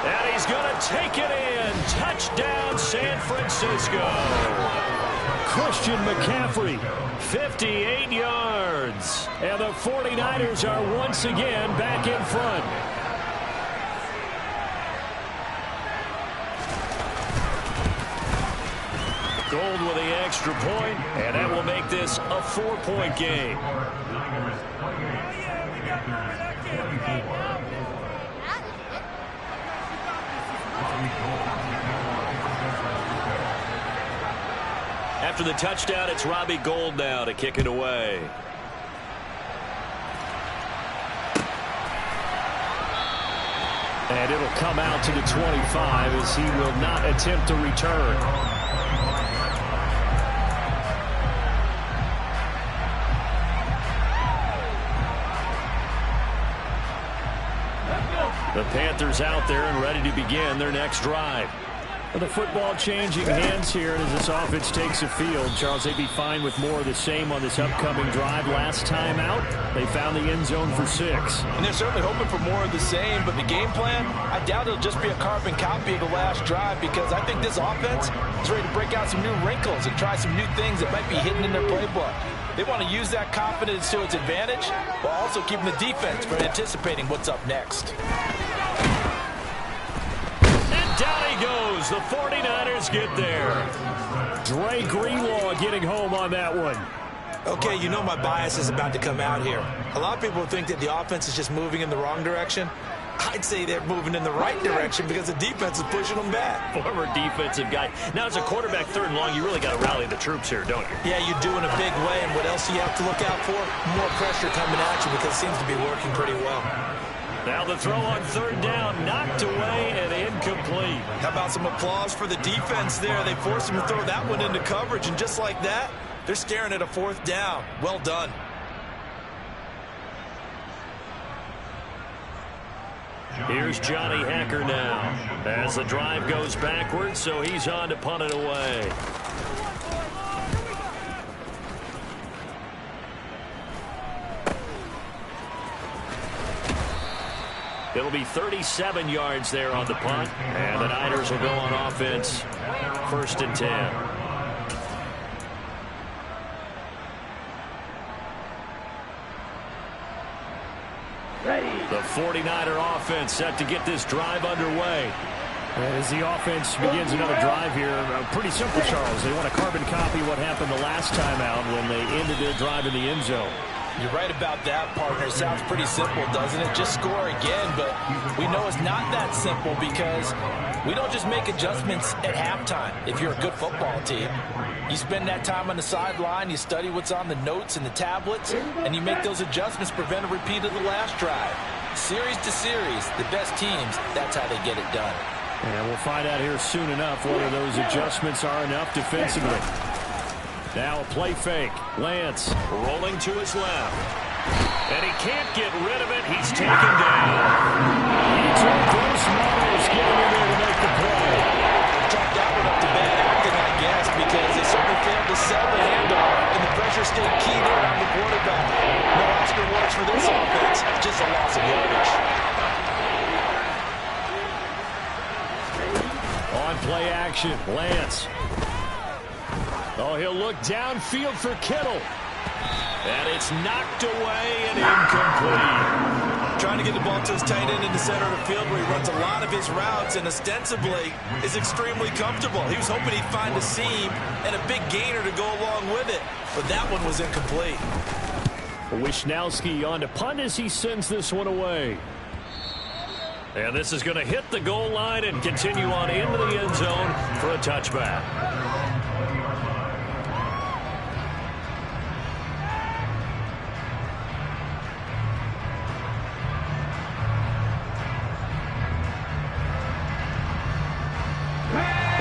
And he's going to take it in. Touchdown, San Francisco. Christian McCaffrey, 58 yards. And the 49ers are once again back in front. Gold with the extra point, and that will make this a 4-point game. After the touchdown, it's Robbie Gould now to kick it away. And it'll come out to the 25 as he will not attempt to return. The Panthers out there and ready to begin their next drive. The football changing hands here as this offense takes a field. Charles, they'd be fine with more of the same on this upcoming drive. Last time out, they found the end zone for 6. And they're certainly hoping for more of the same, but the game plan, I doubt it'll just be a carbon copy of the last drive because I think this offense is ready to break out some new wrinkles and try some new things that might be hidden in their playbook. They want to use that confidence to its advantage while also keeping the defense from anticipating what's up next. Down he goes. The 49ers get there. Dre Greenlaw getting home on that one. Okay, you know my bias is about to come out here. A lot of people think that the offense is just moving in the wrong direction. I'd say they're moving in the right direction because the defense is pushing them back. Former defensive guy. Now, as a quarterback 3rd and long, you really got to rally the troops here, don't you? Yeah, you do in a big way. And what else do you have to look out for? More pressure coming at you because it seems to be working pretty well. Now the throw on 3rd down, knocked away and incomplete. How about some applause for the defense there? They forced him to throw that one into coverage, and just like that, they're staring at a 4th down. Well done. Here's Johnny Hacker now as the drive goes backwards, so he's on to punt it away. It'll be 37 yards there on the punt, and the Niners will go on offense 1st and 10. The 49er offense set to get this drive underway. As the offense begins another drive here, pretty simple, Charles. They want to carbon copy what happened the last time out when they ended their drive in the end zone. You're right about that, partner. It sounds pretty simple, doesn't it? Just score again, but we know it's not that simple because we don't just make adjustments at halftime if you're a good football team. You spend that time on the sideline, you study what's on the notes and the tablets, and you make those adjustments, prevent a repeat of the last drive. Series to series, the best teams, that's how they get it done. And we'll find out here soon enough whether those adjustments are enough defensively. Now a play fake. Lance rolling to his left. And he can't get rid of it. He's taken down. He took Bruce Morris getting in there to make the play. Chalk that one up to bad acting, I guess, because they certainly failed to sell the handoff, and the pressure stayed keyed in on the quarterback. No Oscar awards for this offense. Just a loss of yardage. On play action, Lance. Oh, he'll look downfield for Kittle. And it's knocked away and incomplete. trying to get the ball to his tight end in the center of the field where he runs a lot of his routes and ostensibly is extremely comfortable. He was hoping he'd find a seam and a big gainer to go along with it, but that one was incomplete. Wisnowski on to punt as he sends this one away. And this is going to hit the goal line and continue on into the end zone for a touchback.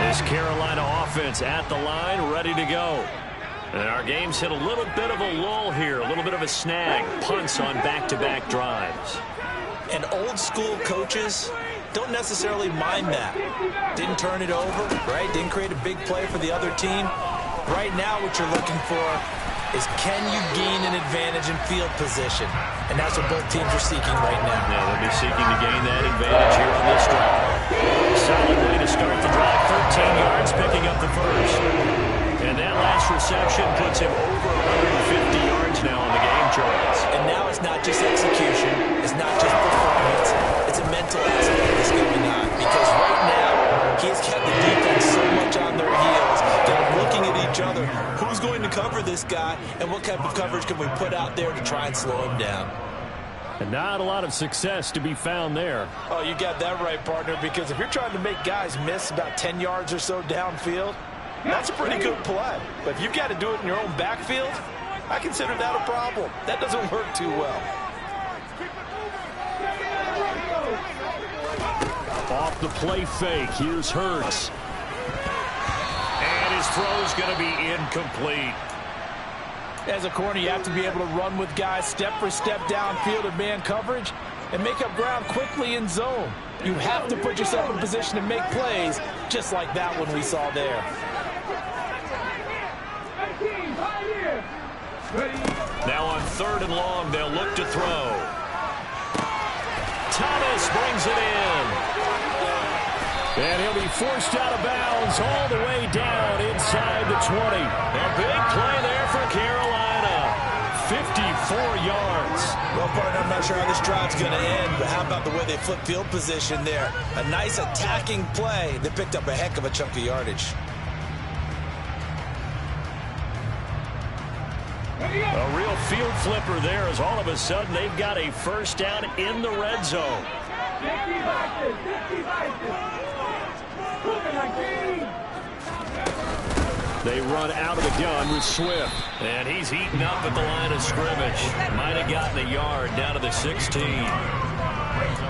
This Carolina offense at the line, ready to go. And our game's hit a little bit of a lull here, a little bit of a snag. Punts on back-to-back drives. And old-school coaches don't necessarily mind that. Didn't turn it over, right? Didn't create a big play for the other team. Right now what you're looking for is can you gain an advantage in field position? And that's what both teams are seeking right now. Yeah, they'll be seeking to gain that advantage here on this drive. Solid way to start the drive. 13 yards, picking up the first. And that last reception puts him over 150 yards now on the game, Charles. And now it's not just execution. It's not just performance. It's a mental aspect that's going on. Because right now, he's kept the defense so much on their heels. They're looking at each other. Who's going to cover this guy? And what type of coverage can we put out there to try and slow him down? And not a lot of success to be found there. Oh, you got that right, partner, because if you're trying to make guys miss about 10 yards or so downfield, that's a pretty good play. But if you've got to do it in your own backfield, I consider that a problem. That doesn't work too well. Off the play fake, here's Hurts. And his throw's going to be incomplete. As a corner, you have to be able to run with guys step for step downfield in man coverage and make up ground quickly in zone. You have to put yourself in position to make plays, just like that one we saw there. Now on 3rd and long, they'll look to throw. Thomas brings it in. And he'll be forced out of bounds all the way down inside the 20. A big play there for Carolina. 54 yards. Well, partner, I'm not sure how this drive's going to end, but how about the way they flip field position there? A nice attacking play that picked up a heck of a chunk of yardage. A real field flipper there as all of a sudden they've got a first down in the red zone. They run out of the gun with Swift. And he's heating up at the line of scrimmage. Might have gotten a yard down to the 16.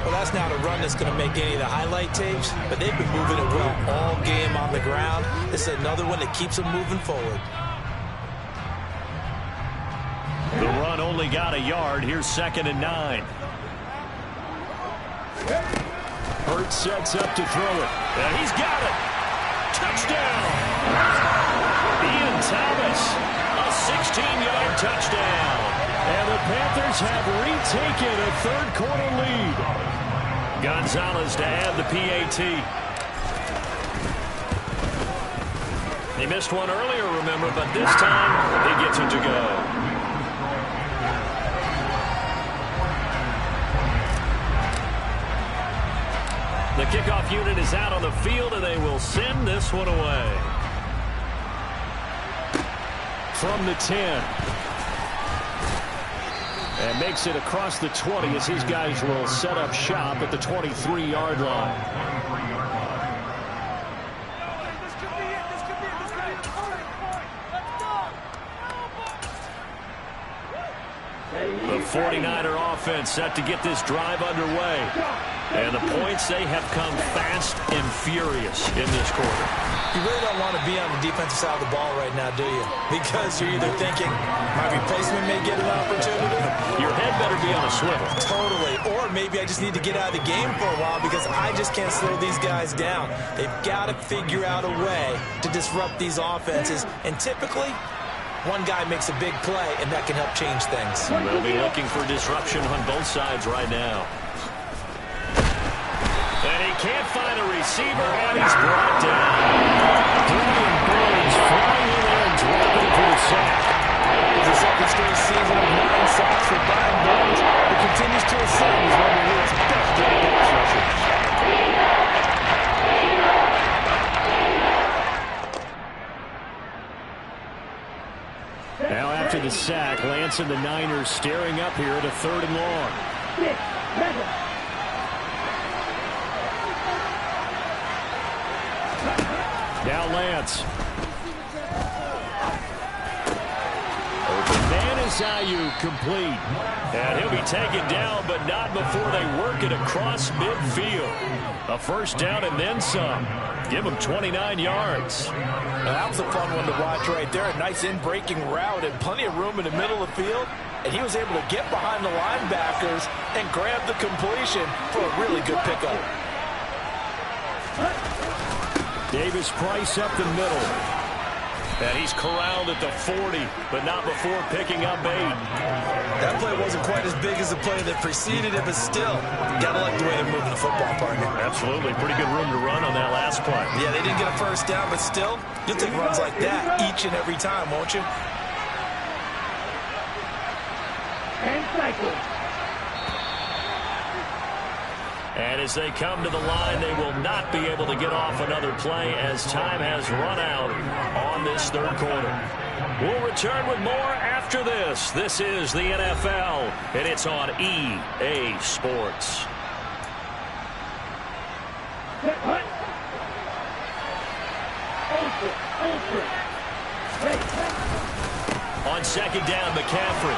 Well, that's not a run that's going to make any of the highlight tapes, but they've been moving it well all game on the ground. This is another one that keeps them moving forward. The run only got a yard. Here's 2nd and 9. Hurts sets up to throw it. And he's got it. Touchdown. Ian Thomas, a 16-yard touchdown. And the Panthers have retaken a 3rd quarter lead. Gonzalez to add the PAT. They missed one earlier, remember, but this time he gets it to go. The kickoff unit is out on the field, and they will send this one away. From the 10. And makes it across the 20 as his guys will set up shop at the 23-yard line. The 49er offense set to get this drive underway. And the points, they have come fast and furious in this quarter. You really don't want to be on the defensive side of the ball right now, do you? Because you're either thinking, my replacement may get an opportunity. Your head better be on a swivel. Totally. Or maybe I just need to get out of the game for a while because I just can't slow these guys down. They've got to figure out a way to disrupt these offenses. And typically, one guy makes a big play, and that can help change things. They'll be looking for disruption on both sides right now. And he can't find a receiver, and he's brought down. Damian Burns flying in there and dropping for the sack. It's the 2nd straight season of 9 sacks for Brian Burns, who continues to son is one of the league's best pass rushers. Now after the sack, Lance and the Niners staring up here at a 3rd and long. Now Lance. Open man is Ayuk, complete. And he'll be taken down, but not before they work it across midfield. A 1st down and then some. Give him 29 yards. That was a fun one to watch right there. A nice in-breaking route and plenty of room in the middle of the field. And he was able to get behind the linebackers and grab the completion for a really good pickup. Davis Price up the middle. And he's corralled at the 40, but not before picking up 8. That play wasn't quite as big as the play that preceded it, but still, gotta like the way they're moving the football, partner. Absolutely. Pretty good room to run on that last play. Yeah, they didn't get a 1st down, but still, you'll take runs like that each and every time, won't you? And cycle. And as they come to the line, they will not be able to get off another play as time has run out on this 3rd quarter. We'll return with more after this. This is the NFL, and it's on EA Sports. On 2nd down, McCaffrey.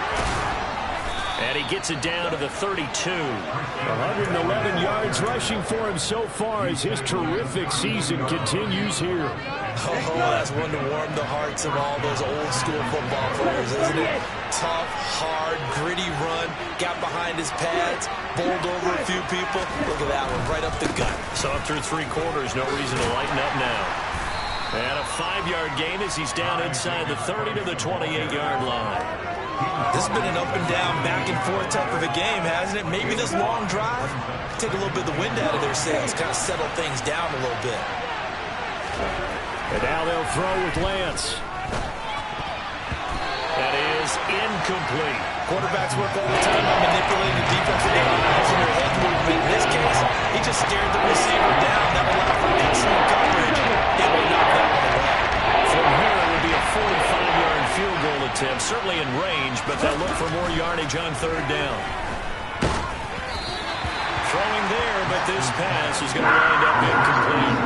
And he gets it down to the 32. 111 yards rushing for him so far as his terrific season continues here. Oh, that's one to warm the hearts of all those old-school football players, isn't it? Tough, hard, gritty run, got behind his pads, bowled over a few people. Look at that one, right up the gut. So after 3 quarters, no reason to lighten up now. And a 5-yard gain as he's down inside the 30 to the 28-yard line. This has been an up and down, back and forth type of a game, hasn't it? Maybe this long drive take a little bit of the wind out of their sails, kind of settle things down a little bit. And now they'll throw with Lance. That is incomplete. Quarterbacks work all the time on manipulating the defensive eyes and their head movement. In this case, he just stared the receiver down. That allowed for excellent coverage. It will knock that one away. From here, it will be a 45-yard field goal attempt, certainly in range, but they'll look for more yardage on 3rd down. Throwing there, but this pass is going to wind up incomplete.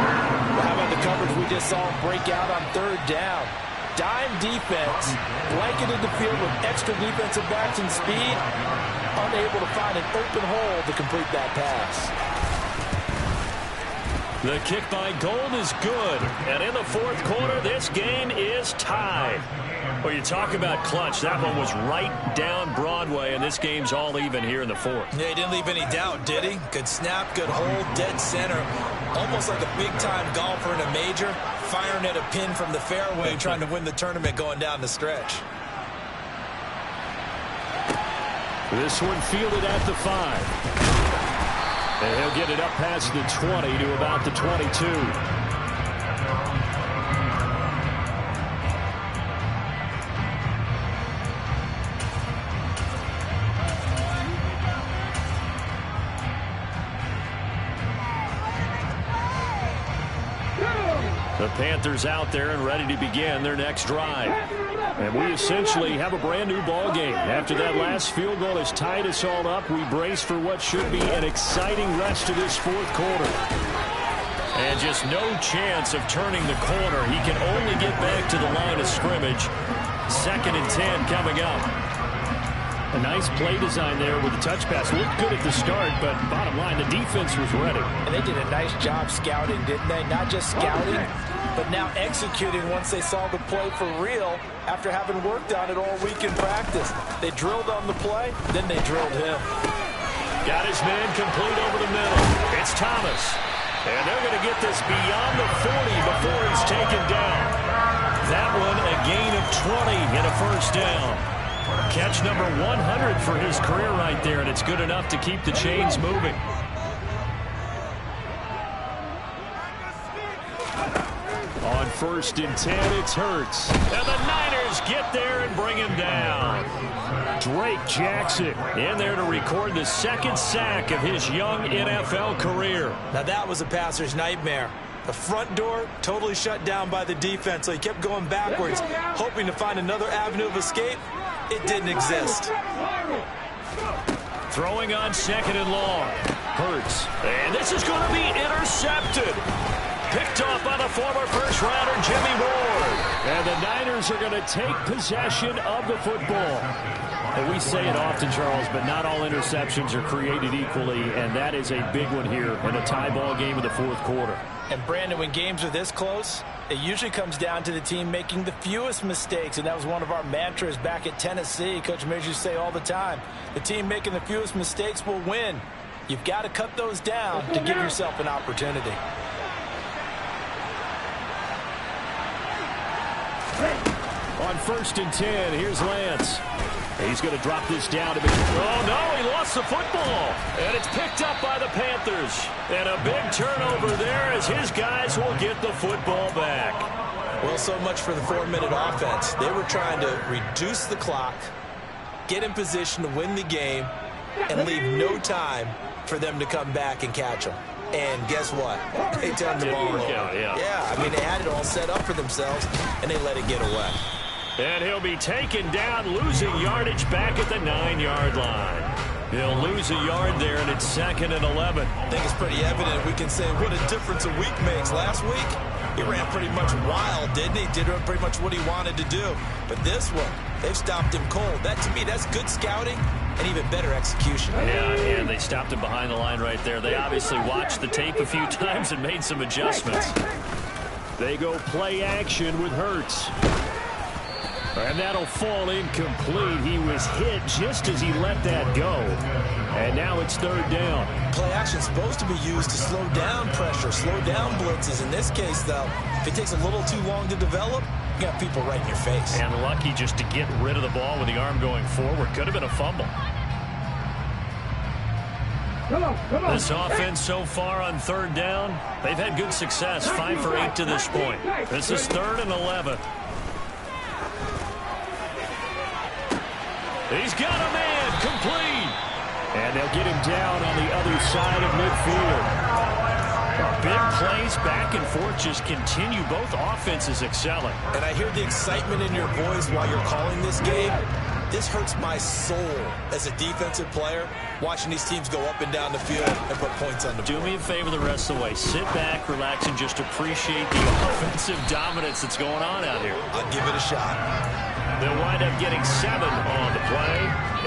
Well, how about the coverage we just saw him break out on 3rd down? Dime defense, blanketed the field with extra defensive backs and speed, unable to find an open hole to complete that pass. The kick by Gold is good. And in the 4th quarter, this game is tied. Well, you talk about clutch. That one was right down Broadway, and this game's all even here in the 4th. Yeah, he didn't leave any doubt, did he? Good snap, good hold, dead center. Almost like a big-time golfer in a major, firing at a pin from the fairway, trying to win the tournament going down the stretch. This one fielded at the 5. And he'll get it up past the 20 to about the 22. The Panthers out there and ready to begin their next drive. And we essentially have a brand new ball game. After that last field goal has tied us all up, we brace for what should be an exciting rest of this 4th quarter. And just no chance of turning the corner. He can only get back to the line of scrimmage. 2nd and 10 coming up. A nice play design there with the touch pass. Looked good at the start, but bottom line, the defense was ready. And they did a nice job scouting, didn't they? Not just scouting, but now executing once they saw the play for real after having worked on it all week in practice. They drilled on the play, then they drilled him. Got his man complete over the middle. It's Thomas. And they're going to get this beyond the 40 before he's taken down. That one a gain of 20 and a 1st down. Catch number 100 for his career right there, and it's good enough to keep the chains moving. On 1st and 10, it's Hurts. And the Niners Eagles get there and bring him down. Drake Jackson in there to record the second sack of his young NFL career. Now that was a passer's nightmare. The front door totally shut down by the defense, so he kept going backwards, hoping to find another avenue of escape. It didn't exist. Throwing on 2nd and long. Hurts. And this is going to be intercepted. Picked off by the former first-rounder Jimmy Ward. And the Niners are going to take possession of the football. And we say it often, Charles, but not all interceptions are created equally, and that is a big one here in a tie ball game in the fourth quarter. And, Brandon, when games are this close, it usually comes down to the team making the fewest mistakes, and that was one of our mantras back at Tennessee. Coach Mears used to say all the time, the team making the fewest mistakes will win. You've got to cut those down to give yourself an opportunity. On 1st and 10, here's Lance. He's going to drop this down to me. Oh, no, he lost the football. And it's picked up by the Panthers. And a big turnover there as his guys will get the football back. Well, so much for the 4-minute offense. They were trying to reduce the clock, get in position to win the game, and leave no time for them to come back and catch them. And guess what? They turned the ball over. Yeah, I mean, they had it all set up for themselves, and they let it get away. And he'll be taken down, losing yardage back at the 9-yard line. He'll lose a yard there, and it's 2nd and 11. I think it's pretty evident. We can say what a difference a week makes. Last week, he ran pretty much wild, didn't he? Did pretty much what he wanted to do. But this one, they've stopped him cold. That, to me, that's good scouting and even better execution. Yeah, and they stopped him behind the line right there. They obviously watched the tape a few times and made some adjustments. They go play action with Hurts. And that'll fall incomplete. He was hit just as he let that go. And now it's 3rd down. Play action is supposed to be used to slow down pressure, slow down blitzes. In this case, though, if it takes a little too long to develop, you got people right in your face. And lucky just to get rid of the ball with the arm going forward. Could have been a fumble. Come on. This offense so far on 3rd down, they've had good success. 5 for 8 to this point. This is 3rd and 11. He's got a man complete. And they'll get him down on the other side of midfield. Big plays back and forth just continue. Both offenses excelling. And I hear the excitement in your voice while you're calling this game. This hurts my soul as a defensive player, watching these teams go up and down the field and put points on the board. Do me a favor the rest of the way. Sit back, relax, and just appreciate the offensive dominance that's going on out here. I'll give it a shot. They'll wind up getting 7 on the play,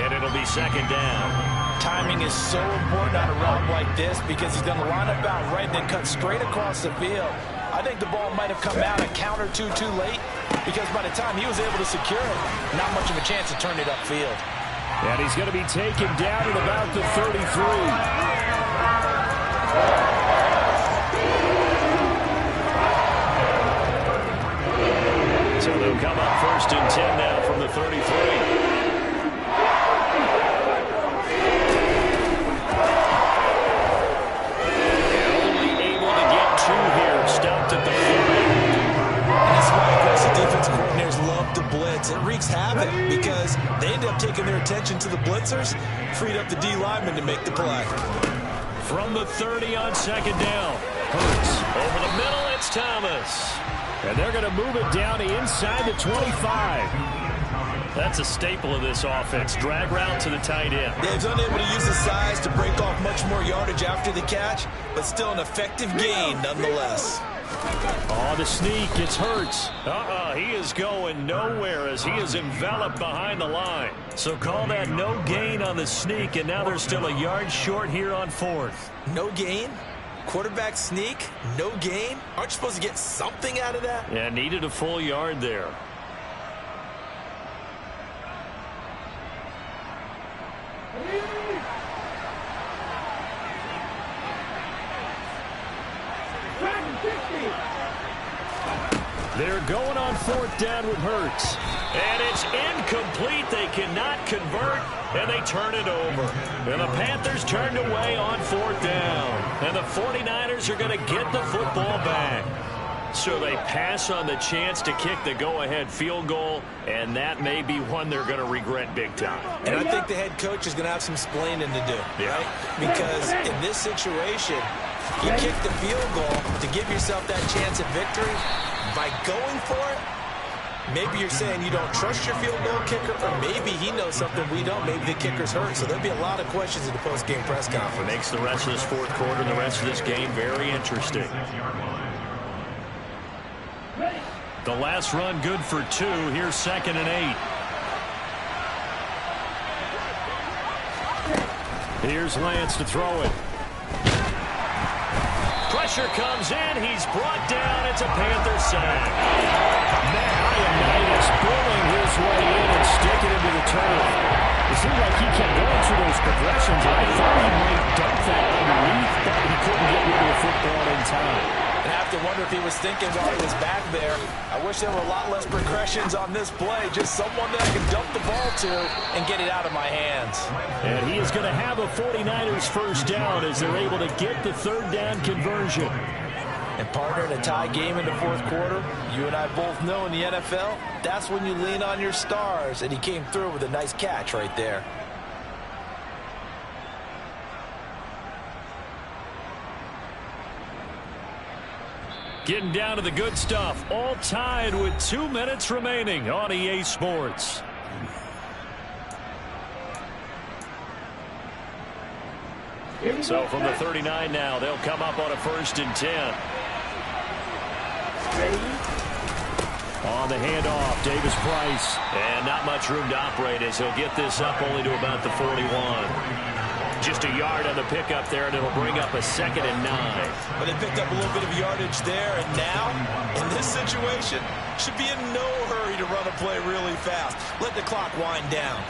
and it'll be 2nd down. Timing is so important on a run like this because he's going to line up out right and then cut straight across the field. I think the ball might have come out a count or two too late because by the time he was able to secure it, not much of a chance to turn it upfield. And he's going to be taken down at about the 33. So they'll come up 1st and 10 now from the 33. Stopped at the 40. And that's why aggressive defensive coordinators love to blitz. It wreaks havoc because they end up taking their attention to the blitzers, freed up the D lineman to make the play. From the 30 on 2nd down. Hurts over the middle. It's Thomas. And they're going to move it down to inside the 25. That's a staple of this offense. Drag route to the tight end. Dave's unable to use his size to break off much more yardage after the catch, but still an effective gain nonetheless. Oh, the sneak. It's Hurts. He is going nowhere as he is enveloped behind the line. So call that no gain on the sneak, and now they're still a yard short here on 4th. No gain? Quarterback sneak? No gain? Aren't you supposed to get something out of that? Yeah, needed a full yard there. They're going on 4th down with Hurts. And it's incomplete. They cannot convert, and they turn it over. And the Panthers turned away on 4th down. And the 49ers are going to get the football back. So they pass on the chance to kick the go-ahead field goal, and that may be one they're going to regret big time. And I think the head coach is going to have some splaining to do, right? Because in this situation, you kick the field goal to give yourself that chance at victory. By going for it, maybe you're saying you don't trust your field goal kicker, or maybe he knows something we don't. Maybe the kicker's hurt. So there'll be a lot of questions in the post-game press conference. Makes the rest of this fourth quarter and the rest of this game very interesting. The last run good for 2. Here's 2nd and 8. Here's Lance to throw it. Pressure comes in. He's brought down. It's a Panthers sack. Ioannidis bulling his way in and sticking him to the turf. It seemed like he kept going through those progressions, and I thought he might dump that underneath, but he couldn't get rid of the football in time. And I have to wonder if he was thinking while he was back there, I wish there were a lot less progressions on this play, just someone that I can dump the ball to and get it out of my hands. And he is going to have a 49ers first down as they're able to get the third down conversion. And partner, in a tie game in the fourth quarter, you and I both know in the NFL, that's when you lean on your stars, and he came through with a nice catch right there. Getting down to the good stuff. All tied with 2 minutes remaining on EA Sports. So from the 39 now, they'll come up on a 1st and 10. On the handoff, Davis Price. And not much room to operate as he'll get this up only to about the 41. Just a yard on the pickup there, and it'll bring up a 2nd and 9. But they picked up a little bit of yardage there, and now, in this situation, should be in no hurry to run a play really fast. Let the clock wind down.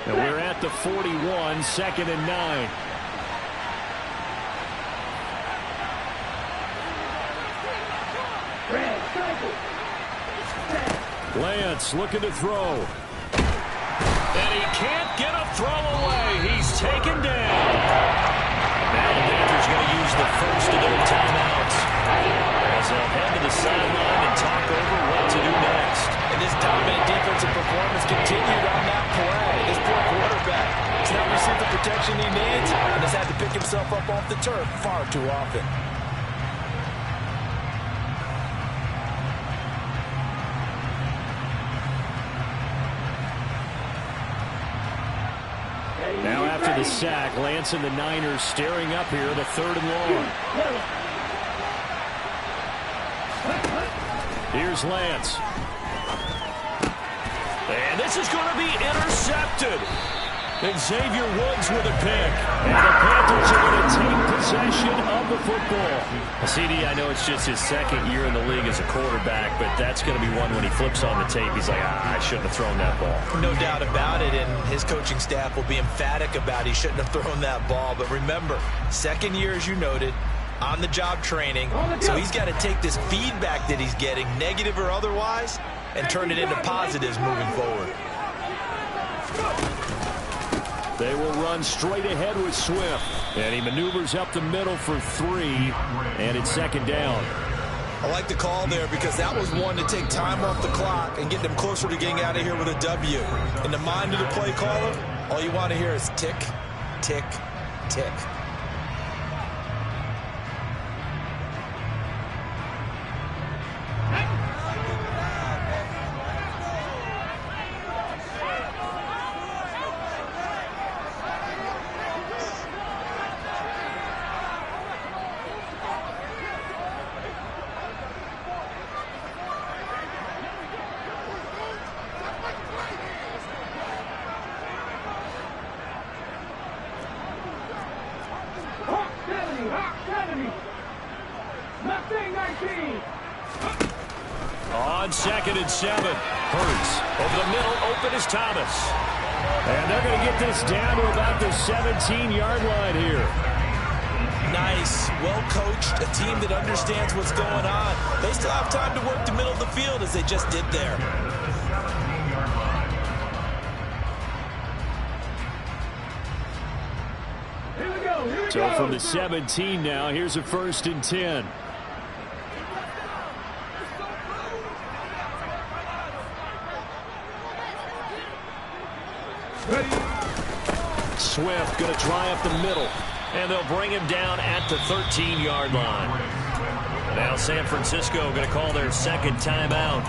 And we're at the 41, 2nd and 9. Lance looking to throw. And he can't get a throw away. He's taken down. Now the Panthers going to use the first of their timeouts as they'll head to the sideline and talk over what to do next. And this dominant defensive performance continued on that play. This poor quarterback has not received the protection he needs and has had to pick himself up off the turf far too often. Now after the sack, Lance and the Niners staring up here, the 3rd and long. Here's Lance. And this is going to be intercepted. And Xavier Woods with a pick. And the Panthers are going to take possession of the football. CD, I know it's just his 2nd year in the league as a quarterback, but that's going to be one when he flips on the tape, he's like, I shouldn't have thrown that ball. No doubt about it, and his coaching staff will be emphatic about he shouldn't have thrown that ball. But remember, 2nd year, as you noted, on-the-job training, so he's got to take this feedback that he's getting, negative or otherwise, and turn it into positives moving forward. They will run straight ahead with Swift. And he maneuvers up the middle for 3. And it's 2nd down. I like the call there because that was one to take time off the clock and get them closer to getting out of here with a W. In the mind of the play caller, all you want to hear is tick, tick, tick. On 2nd and 7. Hurts over the middle. Open is Thomas. And they're going to get this down to about the 17-yard line here. Nice, well-coached, a team that understands what's going on. They still have time to work the middle of the field as they just did there. So from the 17 now, here's a 1st and 10. Swift going to try up the middle. And they'll bring him down at the 13-yard line. Now San Francisco going to call their second timeout,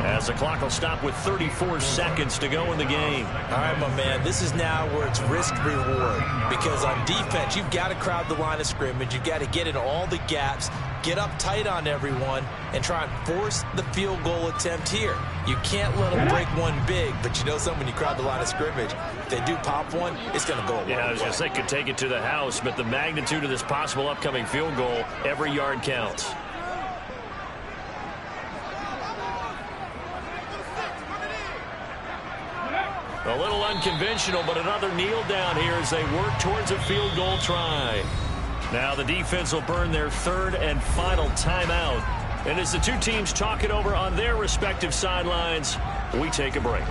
as the clock will stop with 34 seconds to go in the game. All right, my man, this is now where it's risk-reward. Because on defense, you've got to crowd the line of scrimmage. You've got to get in all the gaps, get up tight on everyone, and try and force the field goal attempt here. You can't let them break one big, but you know something, when you crowd the line of scrimmage, if they do pop one, it's going to go away. Yeah, I was going to say could take it to the house, but the magnitude of this possible upcoming field goal, every yard counts. A little unconventional, but another kneel down here as they work towards a field goal try. Now the defense will burn their 3rd and final timeout. And as the two teams talk it over on their respective sidelines, we take a break.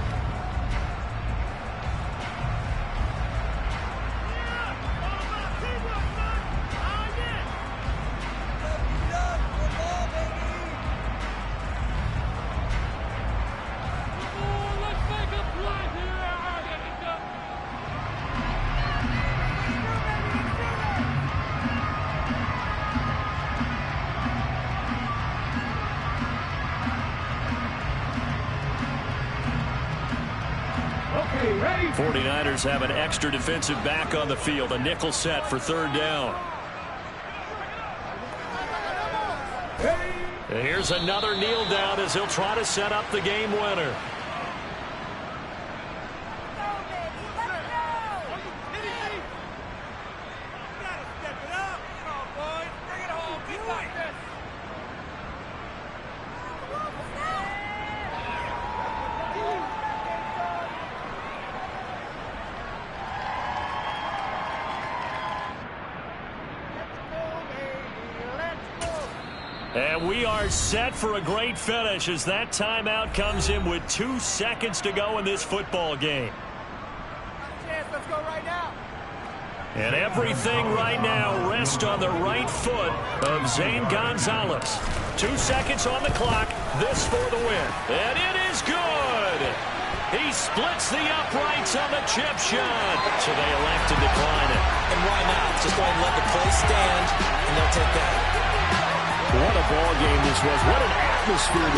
Okay, ready? 49ers have an extra defensive back on the field. A nickel set for 3rd down. And here's another kneel down as he'll try to set up the game winner. And we are set for a great finish as that timeout comes in with 2 seconds to go in this football game. Let's go right now. And everything right now rests on the right foot of Zane Gonzalez. 2 seconds on the clock. This for the win. And it is good. He splits the uprights on the chip shot. So they elect to decline it. And why not? Just go ahead and let the play stand, and they'll take that. What a ball game this was. What an atmosphere this